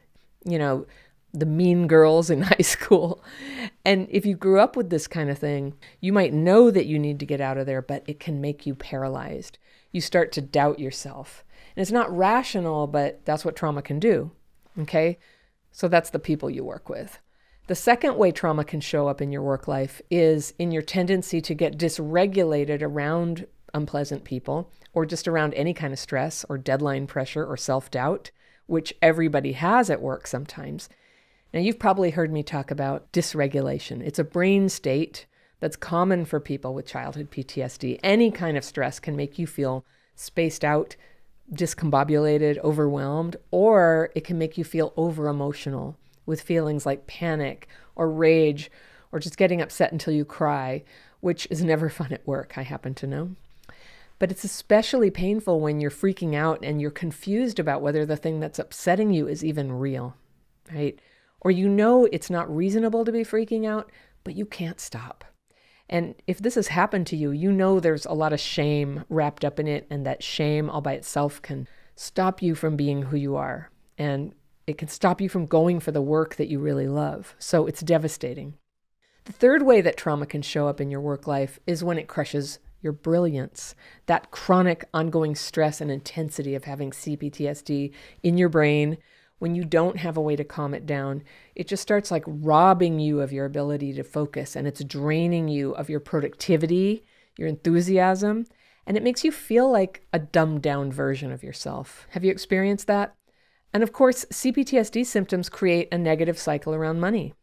the mean girls in high school. And if you grew up with this kind of thing, you might know that you need to get out of there, but it can make you paralyzed. You start to doubt yourself. And it's not rational, but that's what trauma can do. Okay? So that's the people you work with. The second way trauma can show up in your work life is in your tendency to get dysregulated around unpleasant people, or just around any kind of stress or deadline pressure or self-doubt, which everybody has at work sometimes. Now, you've probably heard me talk about dysregulation. It's a brain state that's common for people with childhood PTSD. Any kind of stress can make you feel spaced out, discombobulated, overwhelmed, or it can make you feel over-emotional with feelings like panic or rage or just getting upset until you cry, which is never fun at work, I happen to know. But it's especially painful when you're freaking out and you're confused about whether the thing that's upsetting you is even real, right? Or it's not reasonable to be freaking out, but you can't stop. And if this has happened to you, there's a lot of shame wrapped up in it, and that shame all by itself can stop you from being who you are. And it can stop you from going for the work that you really love. So it's devastating. The third way that trauma can show up in your work life is when it crushes your brilliance, that chronic ongoing stress and intensity of having CPTSD in your brain. When you don't have a way to calm it down, it just starts like robbing you of your ability to focus, and it's draining you of your productivity, your enthusiasm, and it makes you feel like a dumbed down version of yourself. Have you experienced that? And of course, CPTSD symptoms create a negative cycle around money.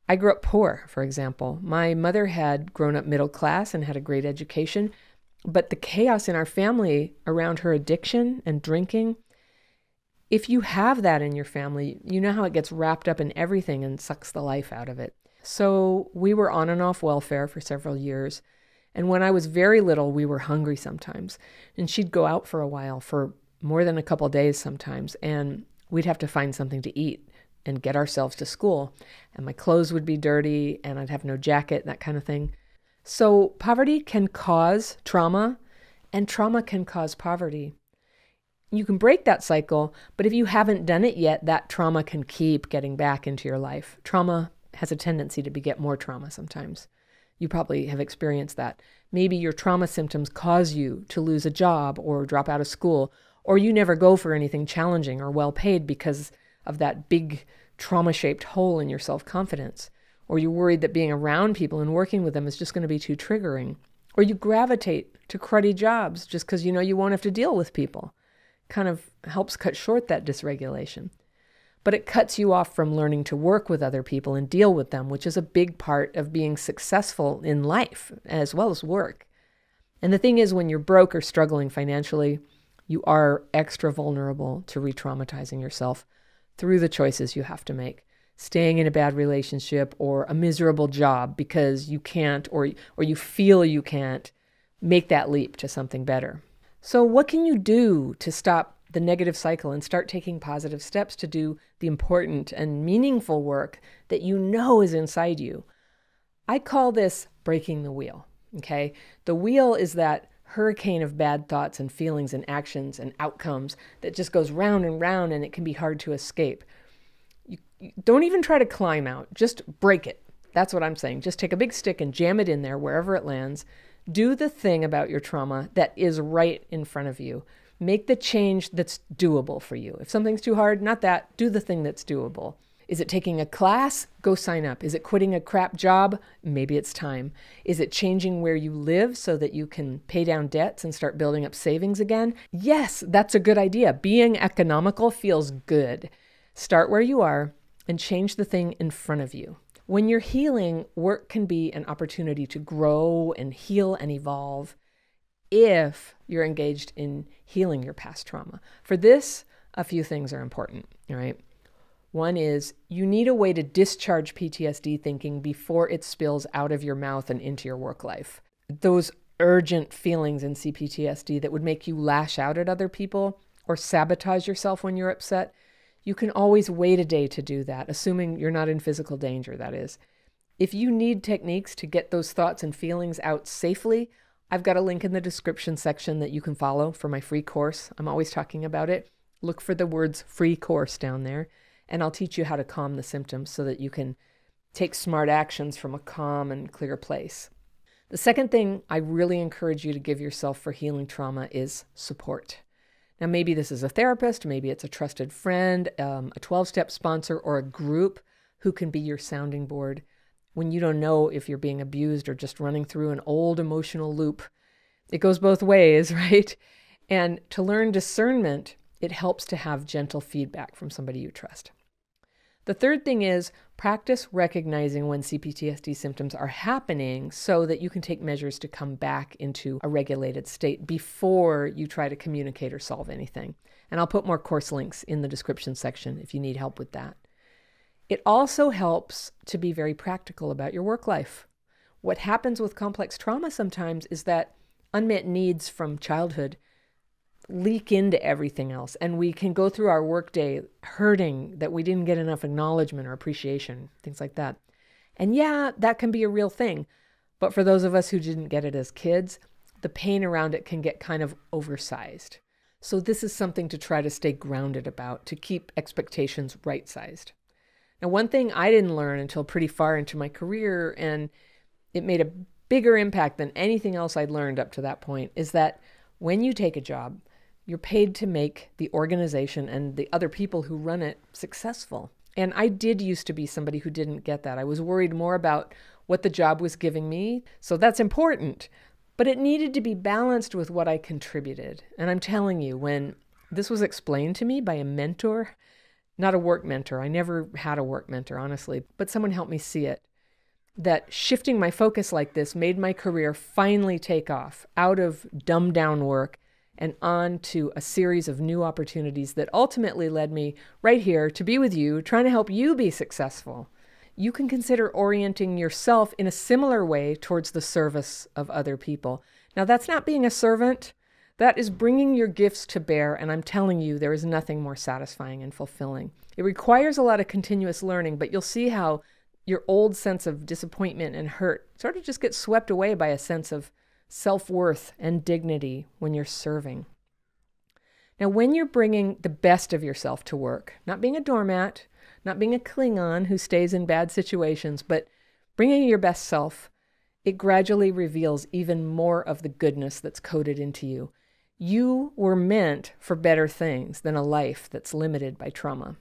I grew up poor, for example. My mother had grown up middle class and had a great education, but the chaos in our family around her addiction and drinking, if you have that in your family, you know how it gets wrapped up in everything and sucks the life out of it. So we were on and off welfare for several years. And when I was very little, we were hungry sometimes. And she'd go out for a while, for more than a couple of days sometimes, and we'd have to find something to eat and get ourselves to school. And my clothes would be dirty and I'd have no jacket, that kind of thing. So poverty can cause trauma, and trauma can cause poverty. You can break that cycle, but if you haven't done it yet, that trauma can keep getting back into your life. Trauma has a tendency to beget more trauma sometimes. You probably have experienced that. Maybe your trauma symptoms cause you to lose a job or drop out of school, or you never go for anything challenging or well-paid because of that big trauma-shaped hole in your self-confidence. Or you're worried that being around people and working with them is just going to be too triggering. Or you gravitate to cruddy jobs just because you know you won't have to deal with people. Kind of helps cut short that dysregulation. But it cuts you off from learning to work with other people and deal with them, which is a big part of being successful in life as well as work. And the thing is, when you're broke or struggling financially, you are extra vulnerable to re-traumatizing yourself through the choices you have to make. Staying in a bad relationship or a miserable job because you can't or you feel you can't make that leap to something better. So what can you do to stop the negative cycle and start taking positive steps to do the important and meaningful work that you know is inside you? I call this breaking the wheel, okay? The wheel is that hurricane of bad thoughts and feelings and actions and outcomes that just goes round and round, and it can be hard to escape. You don't even try to climb out, just break it. That's what I'm saying. Just take a big stick and jam it in there wherever it lands. Do the thing about your trauma that is right in front of you. Make the change that's doable for you. If something's too hard, not that, do the thing that's doable. Is it taking a class? Go sign up. Is it quitting a crap job? Maybe it's time. Is it changing where you live so that you can pay down debts and start building up savings again? Yes, that's a good idea. Being economical feels good. Start where you are and change the thing in front of you. When you're healing, work can be an opportunity to grow and heal and evolve if you're engaged in healing your past trauma. For this, a few things are important, all right? One is you need a way to discharge PTSD thinking before it spills out of your mouth and into your work life. Those urgent feelings in CPTSD that would make you lash out at other people or sabotage yourself when you're upset, you can always wait a day to do that, assuming you're not in physical danger, that is. If you need techniques to get those thoughts and feelings out safely, I've got a link in the description section that you can follow for my free course. I'm always talking about it. Look for the words free course down there, and I'll teach you how to calm the symptoms so that you can take smart actions from a calm and clear place. The second thing I really encourage you to give yourself for healing trauma is support. Now, maybe this is a therapist, maybe it's a trusted friend, a 12-step sponsor, or a group who can be your sounding board when you don't know if you're being abused or just running through an old emotional loop. It goes both ways, right? And to learn discernment, it helps to have gentle feedback from somebody you trust. The third thing is practice recognizing when CPTSD symptoms are happening so that you can take measures to come back into a regulated state before you try to communicate or solve anything. And I'll put more course links in the description section if you need help with that. It also helps to be very practical about your work life. What happens with complex trauma sometimes is that unmet needs from childhood leak into everything else, and we can go through our workday hurting that we didn't get enough acknowledgement or appreciation, things like that. And yeah, that can be a real thing, but for those of us who didn't get it as kids, the pain around it can get kind of oversized. So this is something to try to stay grounded about, to keep expectations right-sized. Now, one thing I didn't learn until pretty far into my career, and it made a bigger impact than anything else I'd learned up to that point, is that when you take a job, you're paid to make the organization and the other people who run it successful. And I did used to be somebody who didn't get that. I was worried more about what the job was giving me. So that's important, but it needed to be balanced with what I contributed. And I'm telling you, when This was explained to me by a mentor, not a work mentor. I never had a work mentor, honestly, but someone helped me see it. That shifting my focus like this made my career finally take off out of dumbed down work and on to a series of new opportunities that ultimately led me right here to be with you, trying to help you be successful. You can consider orienting yourself in a similar way towards the service of other people. Now, that's not being a servant. That is bringing your gifts to bear, and I'm telling you, there is nothing more satisfying and fulfilling. It requires a lot of continuous learning, but you'll see how your old sense of disappointment and hurt sort of just gets swept away by a sense of self-worth and dignity when you're serving. Now, when you're bringing the best of yourself to work, not being a doormat, not being a Klingon who stays in bad situations, but bringing your best self, it gradually reveals even more of the goodness that's coded into you. You were meant for better things than a life that's limited by trauma.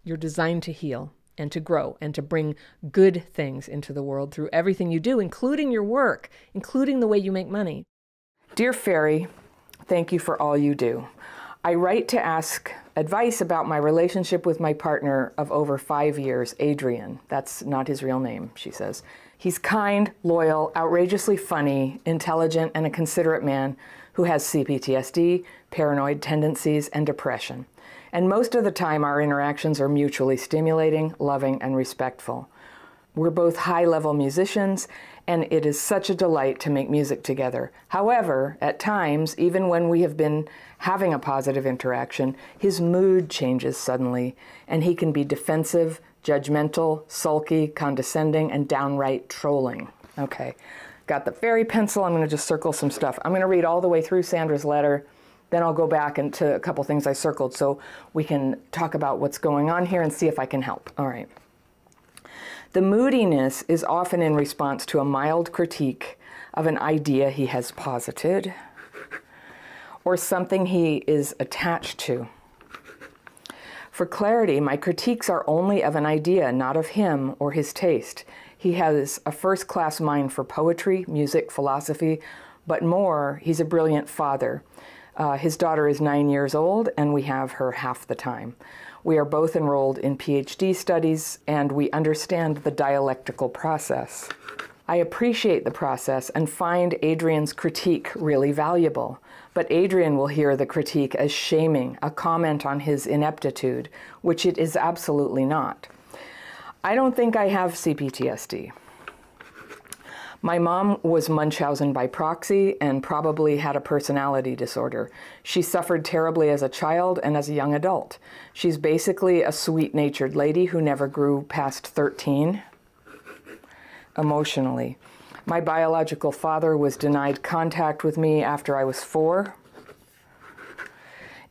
You're designed to heal and to grow and to bring good things into the world through everything you do, including your work, including the way you make money. Dear Fairy, thank you for all you do. I write to ask advice about my relationship with my partner of over 5 years, Adrian. That's not his real name, she says. He's kind, loyal, outrageously funny, intelligent, and a considerate man who has CPTSD, paranoid tendencies, and depression. And most of the time, our interactions are mutually stimulating, loving, and respectful. We're both high-level musicians, and it is such a delight to make music together. However, at times, even when we have been having a positive interaction, his mood changes suddenly, and he can be defensive, judgmental, sulky, condescending, and downright trolling. Okay, got the fairy pencil. I'm going to just circle some stuff. I'm going to read all the way through Sandra's letter. Then I'll go back into a couple things I circled so we can talk about what's going on here and see if I can help. All right. The moodiness is often in response to a mild critique of an idea he has posited or something he is attached to. For clarity, my critiques are only of an idea, not of him or his taste. He has a first-class mind for poetry, music, philosophy, but more, he's a brilliant father. His daughter is 9 years old, and we have her half the time. We are both enrolled in PhD studies, and we understand the dialectical process. I appreciate the process and find Adrian's critique really valuable, but Adrian will hear the critique as shaming, a comment on his ineptitude, which it is absolutely not. I don't think I have CPTSD. My mom was Munchausen by proxy and probably had a personality disorder. She suffered terribly as a child and as a young adult. She's basically a sweet-natured lady who never grew past 13 emotionally. My biological father was denied contact with me after I was 4,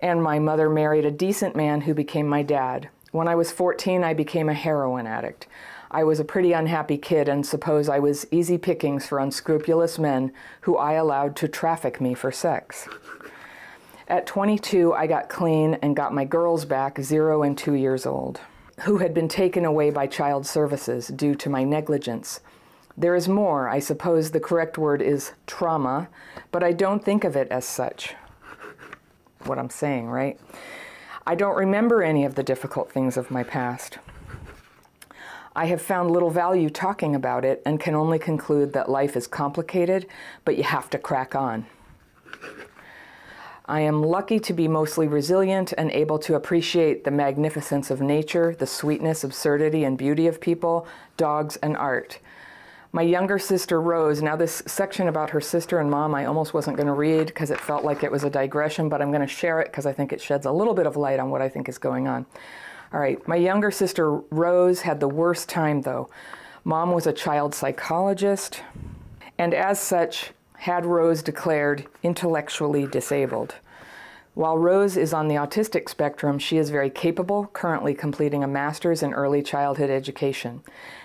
and my mother married a decent man who became my dad. When I was 14, I became a heroin addict. I was a pretty unhappy kid and suppose I was easy pickings for unscrupulous men who I allowed to traffic me for sex. At 22, I got clean and got my girls back, 0 and 2 years old, who had been taken away by child services due to my negligence. There is more. I suppose the correct word is trauma, but I don't think of it as such. What I'm saying, right? I don't remember any of the difficult things of my past. I have found little value talking about it and can only conclude that life is complicated, but you have to crack on. I am lucky to be mostly resilient and able to appreciate the magnificence of nature, the sweetness, absurdity, and beauty of people, dogs, and art. My younger sister, Rose, now this section about her sister and mom I almost wasn't going to read because it felt like it was a digression, but I'm going to share it because I think it sheds a little bit of light on what I think is going on. All right, my younger sister, Rose, had the worst time, though. Mom was a child psychologist, and as such, had Rose declared intellectually disabled. While Rose is on the autistic spectrum, she is very capable, currently completing a master's in early childhood education.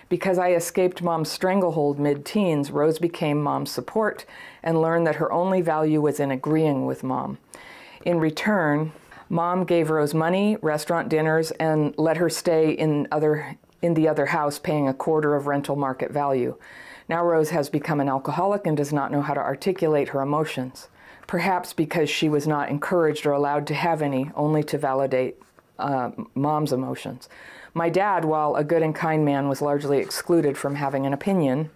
Because I escaped Mom's stranglehold mid-teens, Rose became Mom's support and learned that her only value was in agreeing with Mom. In return, Mom gave Rose money, restaurant dinners, and let her stay in the other house, paying a quarter of rental market value. Now Rose has become an alcoholic and does not know how to articulate her emotions. perhaps because she was not encouraged or allowed to have any, only to validate mom's emotions. My dad, while a good and kind man, was largely excluded from having an opinion,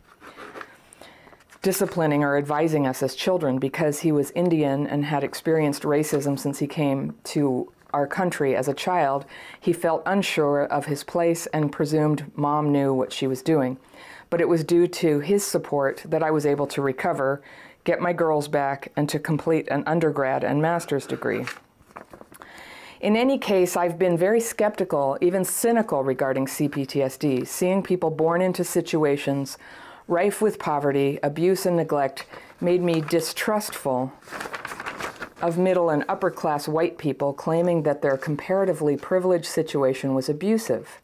disciplining or advising us as children because he was Indian and had experienced racism since he came to our country as a child. He felt unsure of his place and presumed mom knew what she was doing. But it was due to his support that I was able to recover, get my girls back, and to complete an undergrad and master's degree. In any case, I've been very skeptical, even cynical regarding CPTSD. Seeing people born into situations rife with poverty, abuse, and neglect made me distrustful of middle and upper class white people claiming that their comparatively privileged situation was abusive.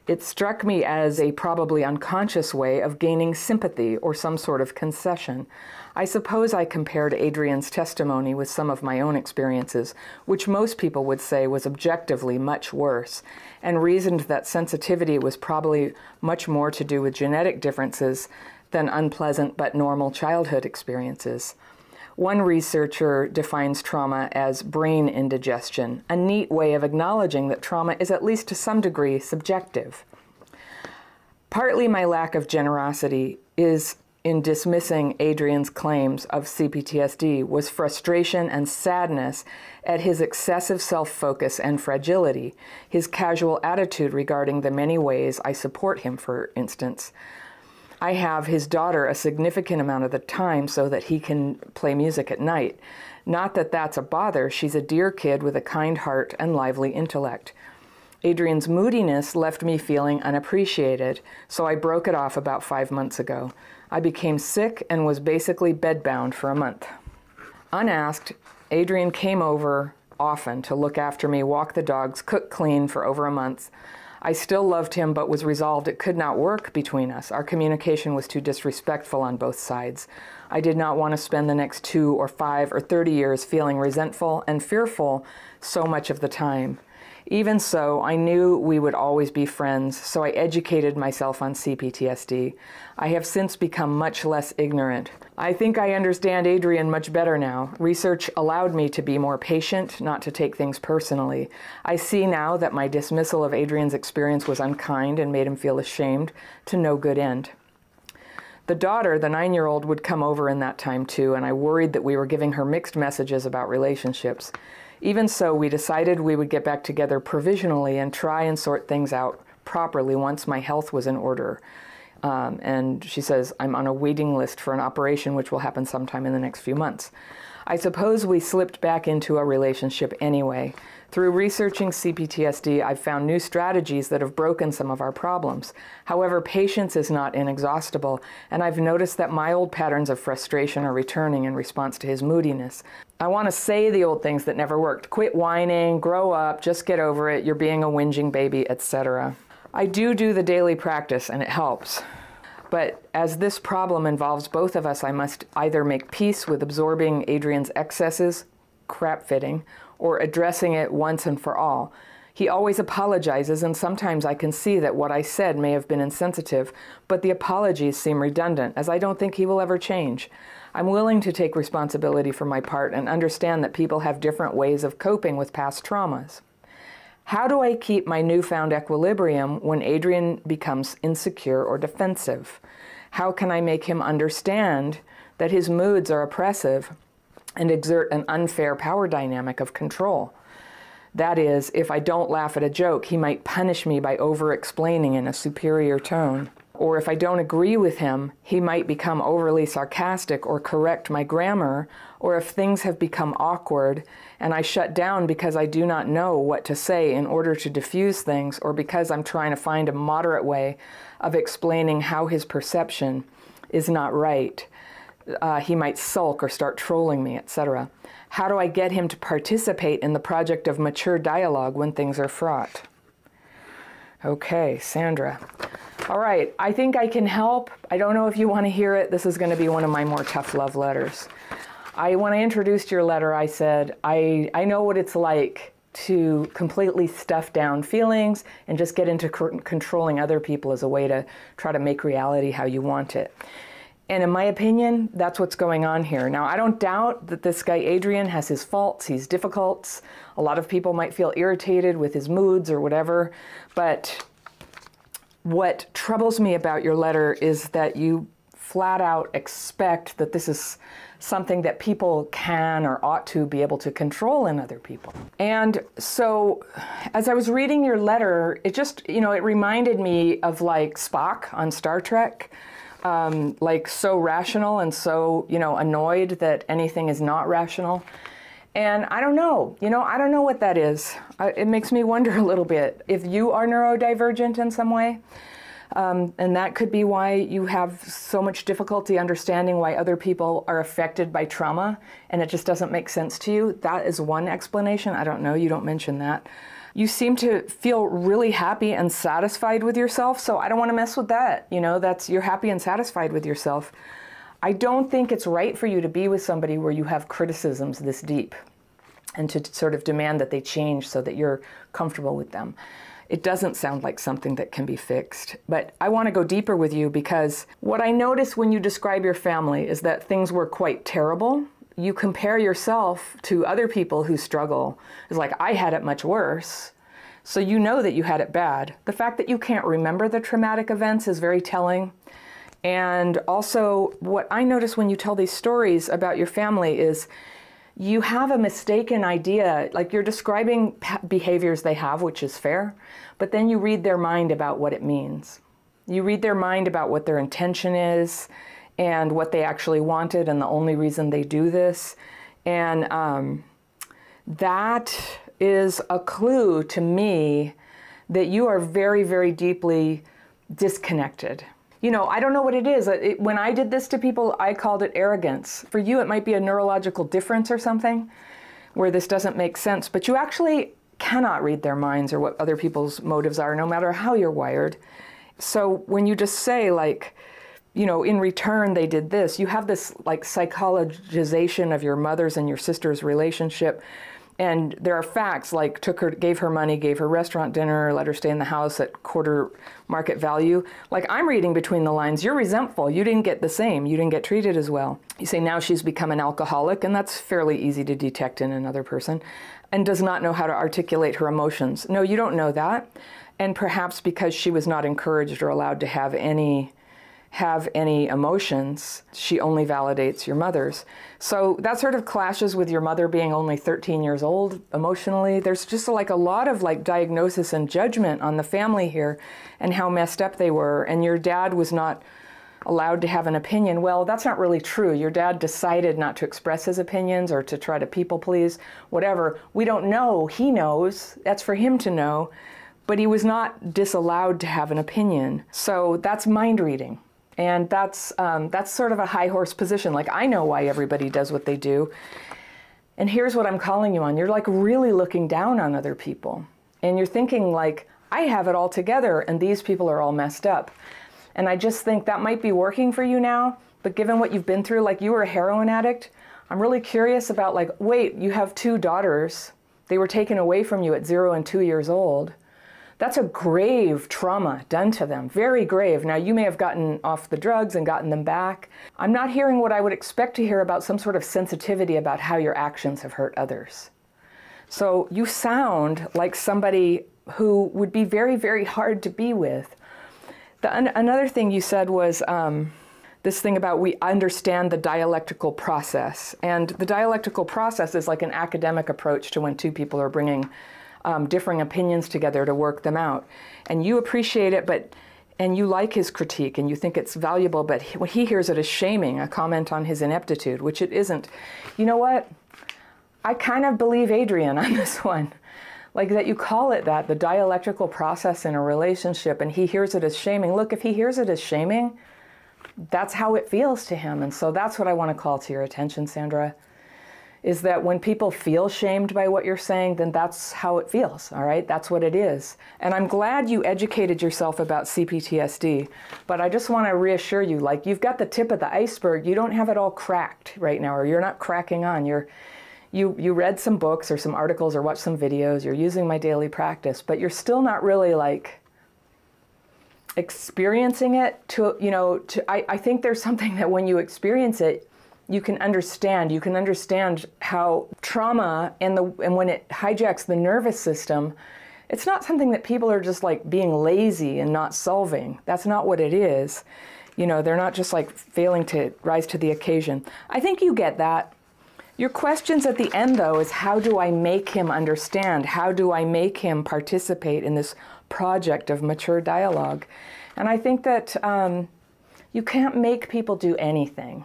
It struck me as a probably unconscious way of gaining sympathy or some sort of concession. I suppose I compared Adrian's testimony with some of my own experiences, which most people would say was objectively much worse, and reasoned that sensitivity was probably much more to do with genetic differences than unpleasant but normal childhood experiences. One researcher defines trauma as brain indigestion, a neat way of acknowledging that trauma is at least to some degree subjective. Partly my lack of generosity is in dismissing Adrian's claims of CPTSD was frustration and sadness at his excessive self-focus and fragility, his casual attitude regarding the many ways I support him, for instance. I have his daughter a significant amount of the time so that he can play music at night. Not that that's a bother. She's a dear kid with a kind heart and lively intellect. Adrian's moodiness left me feeling unappreciated, so I broke it off about 5 months ago. I became sick and was basically bedbound for a month. Unasked, Adrian came over often to look after me, walk the dogs, cook, clean for over a month. I still loved him, but was resolved it could not work between us. Our communication was too disrespectful on both sides. I did not want to spend the next 2 or 5 or 30 years feeling resentful and fearful so much of the time. Even so, I knew we would always be friends, so I educated myself on CPTSD. I have since become much less ignorant. I think I understand Adrian much better now. Research allowed me to be more patient, not to take things personally. I see now that my dismissal of Adrian's experience was unkind and made him feel ashamed, to no good end. The daughter, the 9-year-old, would come over in that time too, and I worried that we were giving her mixed messages about relationships. Even so, we decided we would get back together provisionally and try and sort things out properly once my health was in order. And she says, I'm on a waiting list for an operation which will happen sometime in the next few months. I suppose we slipped back into a relationship anyway. Through researching CPTSD, I've found new strategies that have broken some of our problems. However, patience is not inexhaustible, and I've noticed that my old patterns of frustration are returning in response to his moodiness. I want to say the old things that never worked. Quit whining, grow up, just get over it, you're being a whinging baby, etc. I do the daily practice, and it helps. But as this problem involves both of us, I must either make peace with absorbing Adrian's excesses, crap fitting, or addressing it once and for all. He always apologizes, and sometimes I can see that what I said may have been insensitive, but the apologies seem redundant, as I don't think he will ever change. I'm willing to take responsibility for my part and understand that people have different ways of coping with past traumas. How do I keep my newfound equilibrium when Adrian becomes insecure or defensive? How can I make him understand that his moods are oppressive and exert an unfair power dynamic of control? That is, if I don't laugh at a joke, he might punish me by over-explaining in a superior tone. Or if I don't agree with him, he might become overly sarcastic or correct my grammar. Or if things have become awkward and I shut down because I do not know what to say in order to diffuse things, or because I'm trying to find a moderate way of explaining how his perception is not right, he might sulk or start trolling me, etc. How do I get him to participate in the project of mature dialogue when things are fraught? Okay, Sandra. All right, I think I can help. I don't know if you want to hear it. This is going to be one of my more tough love letters. When I introduced your letter, I said, I know what it's like to completely stuff down feelings and just get into controlling other people as a way to try to make reality how you want it. And in my opinion, that's what's going on here. Now, I don't doubt that this guy Adrian has his faults, he's difficult. A lot of people might feel irritated with his moods or whatever. But what troubles me about your letter is that you flat out expect that this is something that people can or ought to be able to control in other people. And so as I was reading your letter, it just, it reminded me of like Spock on Star Trek. Like so rational and so, annoyed that anything is not rational. And I don't know, I don't know what that is. It makes me wonder a little bit if you are neurodivergent in some way. And that could be why you have so much difficulty understanding why other people are affected by trauma and it just doesn't make sense to you. That is one explanation. I don't know, you don't mention that. You seem to feel really happy and satisfied with yourself, so I don't want to mess with that. You're happy and satisfied with yourself. I don't think it's right for you to be with somebody where you have criticisms this deep and to sort of demand that they change so that you're comfortable with them. It doesn't sound like something that can be fixed. But I want to go deeper with you because what I notice when you describe your family is that things were quite terrible. You compare yourself to other people who struggle. It's like, I had it much worse. So you know that you had it bad. The fact that you can't remember the traumatic events is very telling. And also, what I notice when you tell these stories about your family is you have a mistaken idea, like you're describing behaviors they have, which is fair, but then you read their mind about what it means. You read their mind about what their intention is, and what they actually wanted and the only reason they do this. And that is a clue to me that you are very, very deeply disconnected. I don't know what it is. When I did this to people, I called it arrogance. For you, it might be a neurological difference or something where this doesn't make sense, but you actually cannot read their minds or what other people's motives are, no matter how you're wired. So when you just say like, in return, they did this. You have this like psychologization of your mother's and your sister's relationship. And there are facts like gave her money, gave her restaurant dinner, let her stay in the house at quarter market value. Like I'm reading between the lines, you're resentful. You didn't get the same. You didn't get treated as well. You say now she's become an alcoholic, and that's fairly easy to detect in another person, and does not know how to articulate her emotions. No, you don't know that. And perhaps because she was not encouraged or allowed to have any emotions, she only validates your mother's. So that sort of clashes with your mother being only 13 years old emotionally. There's just like a lot of like diagnosis and judgment on the family here and how messed up they were. And your dad was not allowed to have an opinion. Well, that's not really true. Your dad decided not to express his opinions or to try to people please, whatever. We don't know. He knows. That's for him to know. But he was not disallowed to have an opinion. So that's mind reading. And that's sort of a high horse position. Like, I know why everybody does what they do. And here's what I'm calling you on. You're like really looking down on other people. And you're thinking like, I have it all together and these people are all messed up. And I just think that might be working for you now. But given what you've been through, like you were a heroin addict, I'm really curious about like, wait, you have 2 daughters. They were taken away from you at 0 and 2 years old. That's a grave trauma done to them, very grave. Now, you may have gotten off the drugs and gotten them back. I'm not hearing what I would expect to hear about some sort of sensitivity about how your actions have hurt others. So you sound like somebody who would be very, very hard to be with. Another thing you said was this thing about we understand the dialectical process. And the dialectical process is like an academic approach to when 2 people are bringing differing opinions together to work them out. And you appreciate it, and you like his critique, and you think it's valuable, but when he hears it as shaming, a comment on his ineptitude, which it isn't. You know what? I kind of believe Adrian on this one. Like that you call it that, the dialectical process in a relationship, and he hears it as shaming. Look, if he hears it as shaming, that's how it feels to him. And so that's what I want to call to your attention, Sandra. Is that when people feel shamed by what you're saying, then that's how it feels, all right? That's what it is. And I'm glad you educated yourself about CPTSD, but I just want to reassure you, like you've got the tip of the iceberg, you don't have it all cracked right now, or you're not cracking on. You read some books or some articles or watched some videos, you're using my daily practice, but you're still not really like experiencing it to, I think there's something that when you experience it, you can understand how trauma and when it hijacks the nervous system, it's not something that people are just like being lazy and not solving. That's not what it is. They're not just like failing to rise to the occasion. I think you get that. Your questions at the end, though, is how do I make him understand? How do I make him participate in this project of mature dialogue? And I think that you can't make people do anything.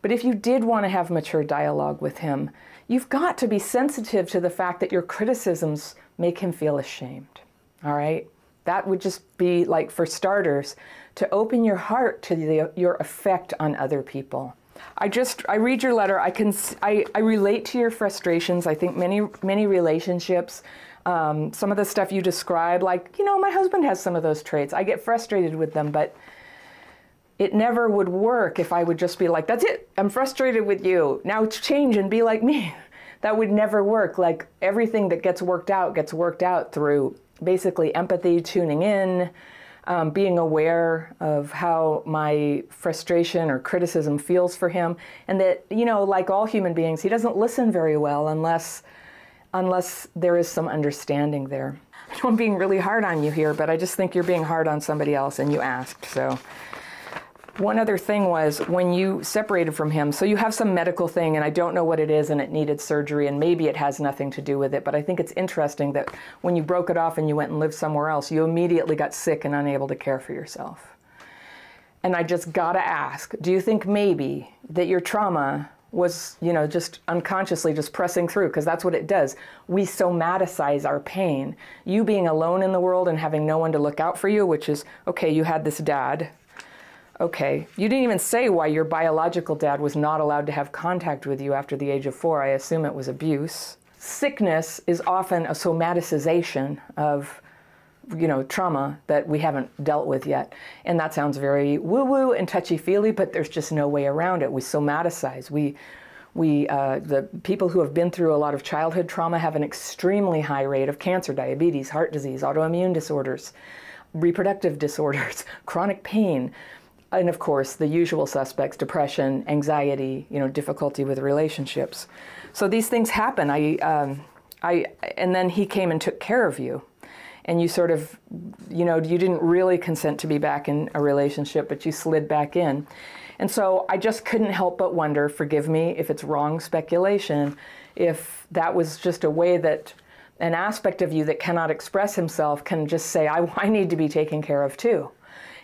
But if you did want to have mature dialogue with him, you've got to be sensitive to the fact that your criticisms make him feel ashamed. All right? That would just be like, for starters, to open your heart to your effect on other people. I read your letter. I relate to your frustrations. I think many relationships, some of the stuff you describe, like, my husband has some of those traits. I get frustrated with them, but it never would work if I would just be like, that's it, I'm frustrated with you, now change and be like me. That would never work. Like, everything that gets worked out through basically empathy, tuning in, being aware of how my frustration or criticism feels for him, and that, like all human beings, he doesn't listen very well unless there is some understanding there. I know I'm being really hard on you here, but I just think you're being hard on somebody else, and you asked. So one other thing was, when you separated from him, so you have some medical thing, and I don't know what it is, and it needed surgery, and maybe it has nothing to do with it, but I think it's interesting that when you broke it off and you went and lived somewhere else, you immediately got sick and unable to care for yourself. And I just gotta ask, do you think maybe that your trauma was, just unconsciously just pressing through? Because that's what it does. We somaticize our pain. You being alone in the world and having no one to look out for you, which is, okay, you had this dad. Okay, you didn't even say why your biological dad was not allowed to have contact with you after the age of 4. I assume it was abuse. Sickness is often a somaticization of, trauma that we haven't dealt with yet. And that sounds very woo-woo and touchy-feely, but there's just no way around it. We somaticize. The people who have been through a lot of childhood trauma have an extremely high rate of cancer, diabetes, heart disease, autoimmune disorders, reproductive disorders, chronic pain, and of course the usual suspects: depression, anxiety, difficulty with relationships. So these things happen. And then he came and took care of you, and you sort of, you didn't really consent to be back in a relationship, but you slid back in. And so I just couldn't help but wonder, forgive me if it's wrong speculation, if that was just a way that an aspect of you that cannot express himself can just say, I need to be taken care of too.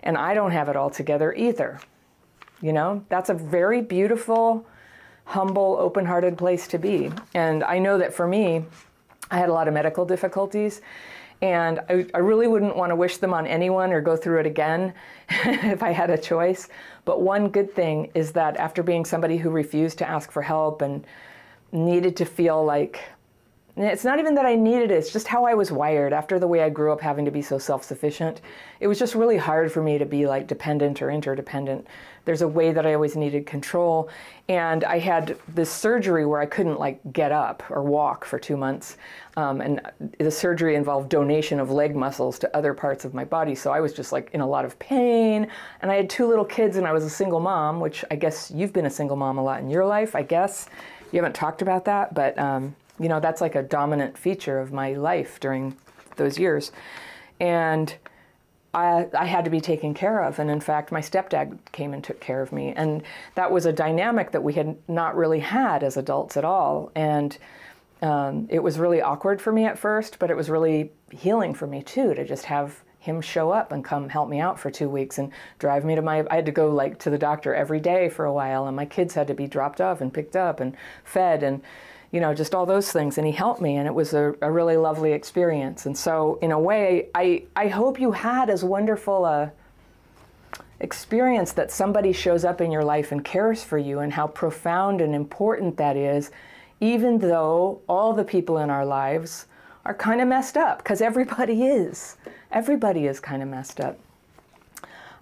And I don't have it all together either. That's a very beautiful, humble, open-hearted place to be. And I know that for me, I had a lot of medical difficulties, and I really wouldn't want to wish them on anyone or go through it again if I had a choice. But one good thing is that after being somebody who refused to ask for help and needed to feel like, it's not even that I needed it, it's just how I was wired. After the way I grew up having to be so self-sufficient, it was just really hard for me to be like dependent or interdependent. There's a way that I always needed control. And I had this surgery where I couldn't like get up or walk for 2 months. And the surgery involved donation of leg muscles to other parts of my body. So I was just like in a lot of pain. And I had 2 little kids, and I was a single mom, which I guess you've been a single mom a lot in your life, I guess. You haven't talked about that, but that's like a dominant feature of my life during those years. And I had to be taken care of. And in fact, my stepdad came and took care of me. And that was a dynamic that we had not really had as adults at all. And it was really awkward for me at first, but it was really healing for me too, to just have him show up and come help me out for 2 weeks and drive me to I had to go like to the doctor every day for a while, and my kids had to be dropped off and picked up and fed, and just all those things. And he helped me, and it was a really lovely experience. And so in a way, I hope you had as wonderful a experience that somebody shows up in your life and cares for you, and how profound and important that is, even though all the people in our lives are kind of messed up, because everybody is. Everybody is kind of messed up.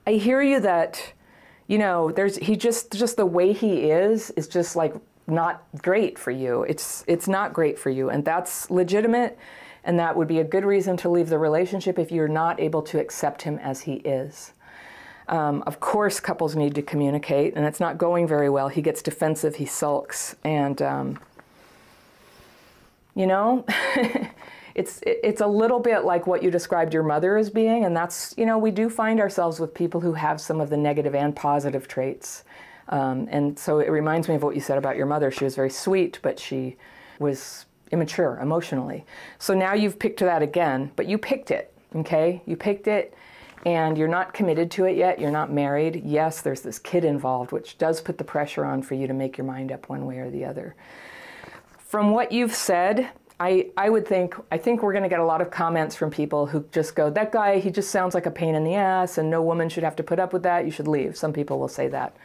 I hear you that, he just the way he is just like not great for you. It's not great for you, and that's legitimate. And that would be a good reason to leave the relationship if you're not able to accept him as he is. Of course, couples need to communicate, and it's not going very well. He gets defensive, he sulks, and you know, it's a little bit like what you described your mother as being, and that's, you know, we do find ourselves with people who have some of the negative and positive traits. And so it reminds me of what you said about your mother. She was very sweet, but she was immature emotionally. So now you've picked that again, but you picked it, okay? You picked it, and you're not committed to it yet. You're not married. Yes, there's this kid involved, which does put the pressure on for you to make your mind up one way or the other. From what you've said, I think we're going to get a lot of comments from people who just go, that guy, he just sounds like a pain in the ass, and no woman should have to put up with that. You should leave. Some people will say that.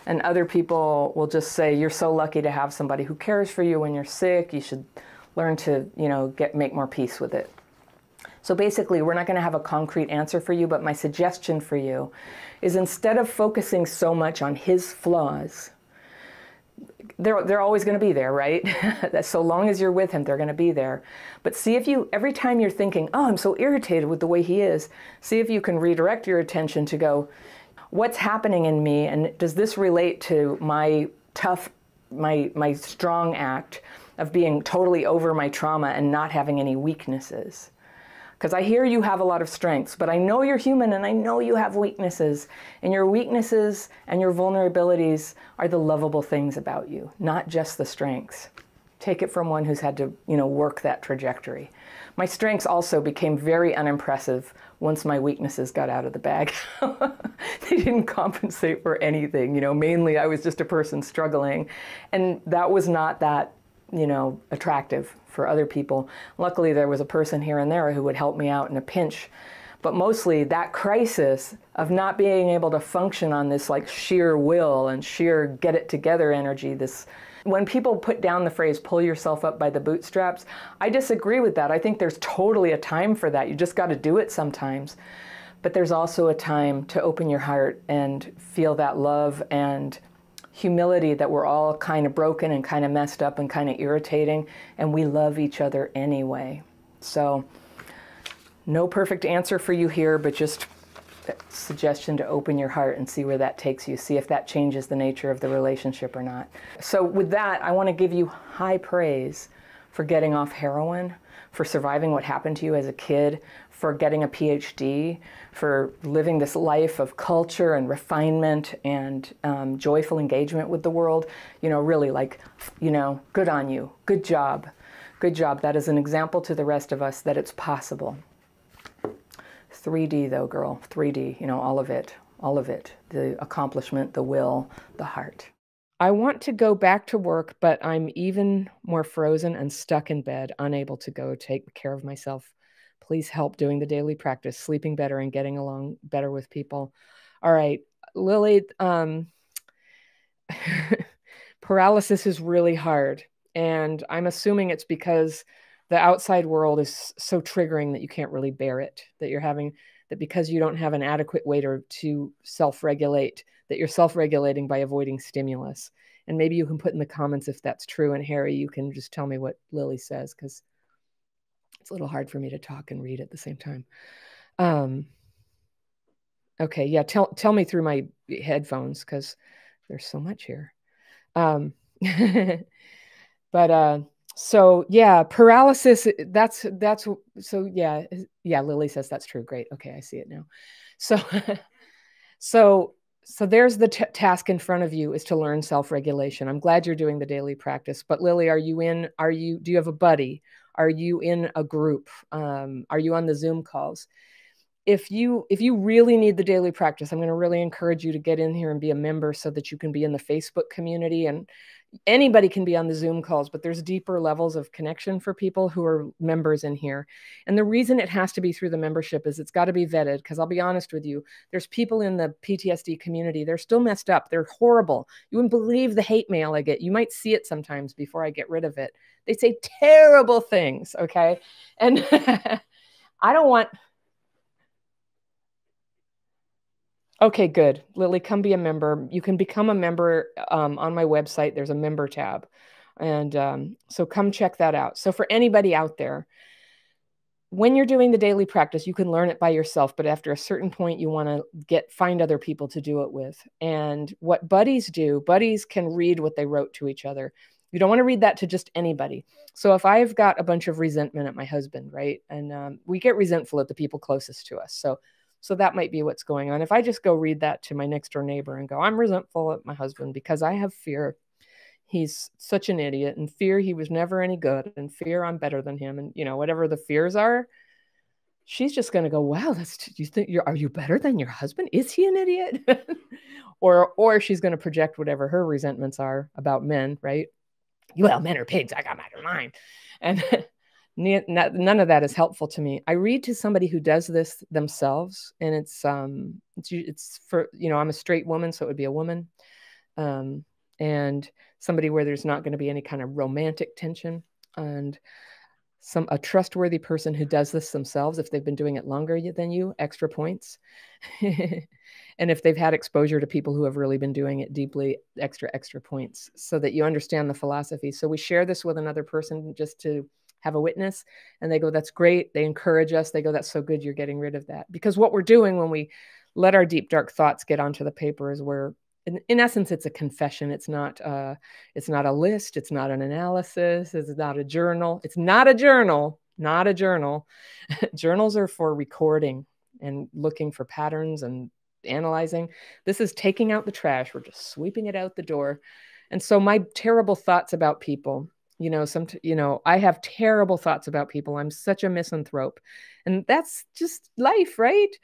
And other people will just say, you're so lucky to have somebody who cares for you when you're sick. You should learn to, you know, make more peace with it. So basically, we're not going to have a concrete answer for you, but my suggestion for you is, instead of focusing so much on his flaws, they're always going to be there, right? So long as you're with him, they're going to be there. But see if you, every time you're thinking, oh, I'm so irritated with the way he is, see if you can redirect your attention to go, what's happening in me, and does this relate to my my strong act of being totally over my trauma and not having any weaknesses? Because I hear you have a lot of strengths, but I know you're human, and I know you have weaknesses. And your weaknesses and your vulnerabilities are the lovable things about you, not just the strengths. Take it from one who's had to, you know, work that trajectory. My strengths also became very unimpressive once my weaknesses got out of the bag. They didn't compensate for anything. You know, mainly I was just a person struggling, and that was not that, you know, attractive for other people. Luckily, there was a person here and there who would help me out in a pinch. But mostly that crisis of not being able to function on this like sheer will and sheer get it together energy, this, when people put down the phrase, pull yourself up by the bootstraps, I disagree with that. I think there's totally a time for that. You just got to do it sometimes. But there's also a time to open your heart and feel that love and humility that we're all kind of broken and kind of messed up and kind of irritating, and we love each other anyway. So no perfect answer for you here, but just a suggestion to open your heart and see where that takes you. See if that changes the nature of the relationship or not. So with that, I want to give you high praise for getting off heroin, for surviving what happened to you as a kid, for getting a PhD, for living this life of culture and refinement and joyful engagement with the world. You know, really, like, you know, good on you. Good job. Good job. That is an example to the rest of us that it's possible. 3D though, girl. 3D, you know, all of it. All of it. The accomplishment, the will, the heart. I want to go back to work, but I'm even more frozen and stuck in bed, unable to go take care of myself. Please help doing the daily practice, sleeping better and getting along better with people. All right, Lily, paralysis is really hard. And I'm assuming it's because the outside world is so triggering that you can't really bear it, that you're having, that because you don't have an adequate way to self-regulate, that you're self-regulating by avoiding stimulus. And maybe you can put in the comments if that's true. And Harry, you can just tell me what Lily says, because it's a little hard for me to talk and read at the same time. Okay, yeah, tell me through my headphones, because there's so much here. So yeah, paralysis, that's, so yeah, Lily says that's true. Great. Okay, I see it now. So there's the task in front of you, is to learn self-regulation. I'm glad you're doing the daily practice, but Lily, do you have a buddy? Are you in a group? Are you on the Zoom calls? If you really need the daily practice, I'm going to really encourage you to get in here and be a member so that you can be in the Facebook community. And anybody can be on the Zoom calls, but there's deeper levels of connection for people who are members in here. And the reason it has to be through the membership is it's got to be vetted, because I'll be honest with you, there's people in the PTSD community, they're still messed up. They're horrible. You wouldn't believe the hate mail I get. You might see it sometimes before I get rid of it. They say terrible things, okay? And I don't want... Okay, good. Lily, come be a member. You can become a member on my website. There's a member tab. And so come check that out. So for anybody out there, when you're doing the daily practice, you can learn it by yourself, but after a certain point, you want to find other people to do it with. And what buddies do, buddies can read what they wrote to each other. You don't want to read that to just anybody. So if I've got a bunch of resentment at my husband, right? And we get resentful at the people closest to us. So that might be what's going on. If I just go read that to my next door neighbor and go, I'm resentful at my husband because I have fear. He's such an idiot, and fear he was never any good, and fear I'm better than him, and whatever the fears are, she's just going to go, wow, you think are you better than your husband? Is he an idiot? or she's going to project whatever her resentments are about men, right? Well, men are pigs. I got my mind. And none of that is helpful to me. I read to somebody who does this themselves, and it's for, I'm a straight woman, so it would be a woman. And somebody where there's not going to be any kind of romantic tension, and a trustworthy person who does this themselves. If they've been doing it longer than you, extra points. And if they've had exposure to people who have really been doing it deeply, extra points, so that you understand the philosophy. So we share this with another person just to have a witness, and they go, that's great. They encourage us. They go, that's so good. You're getting rid of that. Because what we're doing when we let our deep, dark thoughts get onto the paper is in essence, it's a confession. It's not a list. It's not an analysis. It's not a journal. It's not a journal. Not a journal. Journals are for recording and looking for patterns and analyzing. This is taking out the trash. We're just sweeping it out the door. And so my terrible thoughts about people, I have terrible thoughts about people. I'm such a misanthrope. And that's just life, right?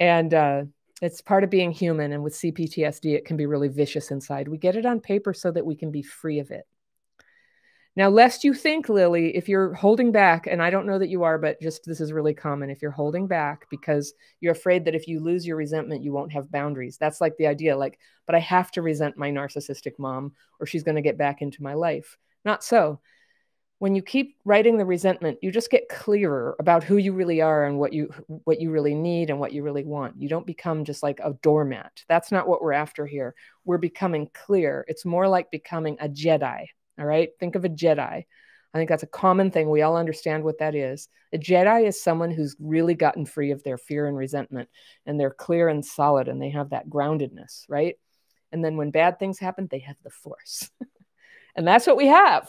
And it's part of being human. And with CPTSD, it can be really vicious inside. We get it on paper so that we can be free of it. Now, lest you think, Lily, if you're holding back, and I don't know that you are, but just this is really common. If you're holding back because you're afraid that if you lose your resentment, you won't have boundaries. That's like the idea, but I have to resent my narcissistic mom or she's going to get back into my life. Not so. When you keep writing the resentment, you just get clearer about who you really are and what you really need and what you really want. You don't become just like a doormat. That's not what we're after here. We're becoming clear. It's more like becoming a Jedi. All right. Think of a Jedi. I think that's a common thing. We all understand what that is. A Jedi is someone who's really gotten free of their fear and resentment, and they're clear and solid, and they have that groundedness, right? And then when bad things happen, they have the Force. And that's what we have.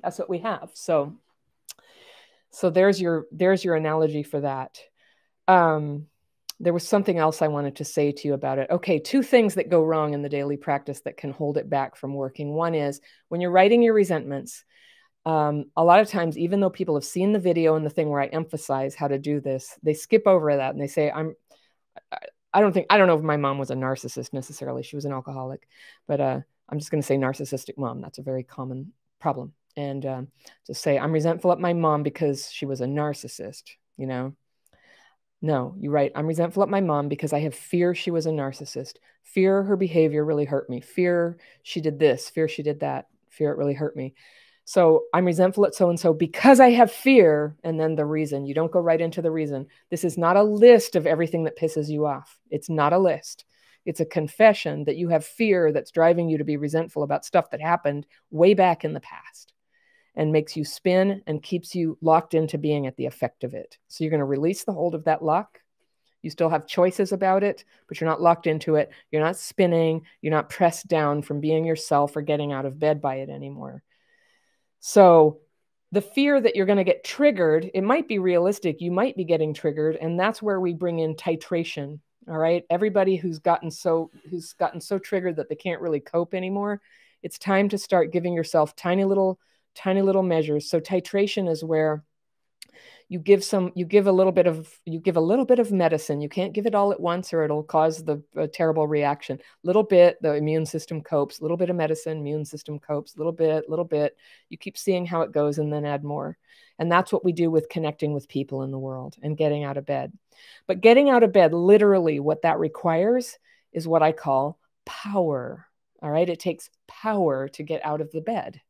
That's what we have. So there's your analogy for that. There was something else I wanted to say to you about it. Okay, 2 things that go wrong in the daily practice that can hold it back from working. One is when you're writing your resentments, a lot of times, even though people have seen the video and the thing where I emphasize how to do this, they skip over that and they say, I don't know if my mom was a narcissist necessarily. She was an alcoholic, but I'm just going to say narcissistic mom. That's a very common problem. And just say, I'm resentful at my mom because she was a narcissist, No, you write, I'm resentful at my mom because I have fear she was a narcissist. Fear her behavior really hurt me. Fear she did this. Fear she did that. Fear it really hurt me. So I'm resentful at so-and-so because I have fear. And then the reason. You don't go right into the reason. This is not a list of everything that pisses you off. It's not a list. It's a confession that you have fear that's driving you to be resentful about stuff that happened way back in the past, and makes you spin and keeps you locked into being at the effect of it. So you're going to release the hold of that lock. You still have choices about it, but you're not locked into it. You're not spinning. You're not pressed down from being yourself or getting out of bed by it anymore. So the fear that you're going to get triggered, it might be realistic. You might be getting triggered. And that's where we bring in titration. All right. Everybody who's gotten so triggered that they can't really cope anymore, it's time to start giving yourself tiny little measures. So titration is where you give a little bit of medicine. You can't give it all at once or it'll cause a terrible reaction. Little bit, the immune system copes. Little bit of medicine, immune system copes. Little bit. You keep seeing how it goes and then add more. And that's what we do with connecting with people in the world and getting out of bed. But getting out of bed, literally what that requires is what I call power. All right. It takes power to get out of the bed.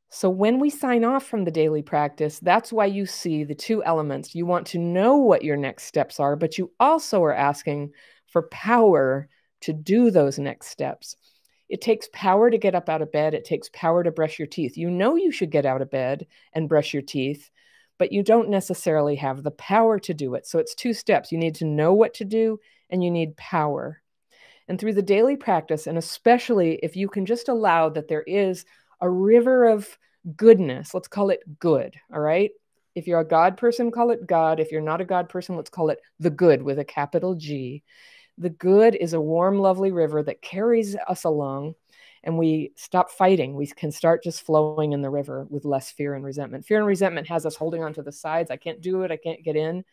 So when we sign off from the daily practice, that's why you see the 2 elements. You want to know what your next steps are, but you also are asking for power to do those next steps. It takes power to get up out of bed. It takes power to brush your teeth. You know you should get out of bed and brush your teeth, but you don't necessarily have the power to do it. So it's 2 steps. You need to know what to do, and you need power. And through the daily practice, and especially if you can just allow that there is a river of goodness, let's call it good, all right? If you're a God person, call it God. If you're not a God person, let's call it the good with a capital G. The good is a warm, lovely river that carries us along, and we stop fighting. We can start just flowing in the river with less fear and resentment. Fear and resentment has us holding on to the sides. I can't do it. I can't get in.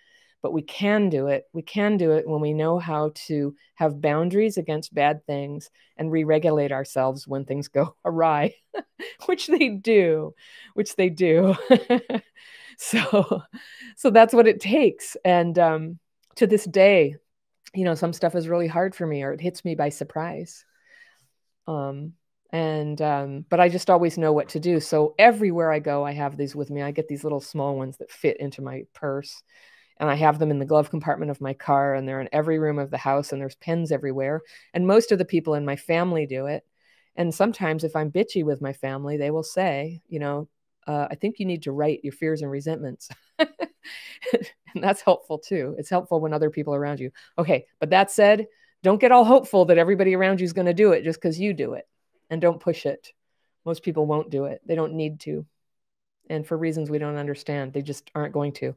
But we can do it. We can do it when we know how to have boundaries against bad things and re-regulate ourselves when things go awry, which they do. So that's what it takes. And to this day, you know, some stuff is really hard for me, or it hits me by surprise. But I just always know what to do. So everywhere I go, I have these with me. I get these little small ones that fit into my purse. And I have them in the glove compartment of my car, and they're in every room of the house, and there's pens everywhere. And most of the people in my family do it. And sometimes if I'm bitchy with my family, they will say, you know, I think you need to write your fears and resentments. And that's helpful too. It's helpful when other people are around you. Okay, but that said, don't get all hopeful that everybody around you is going to do it just because you do it. And don't push it. Most people won't do it. They don't need to. And for reasons we don't understand, they just aren't going to.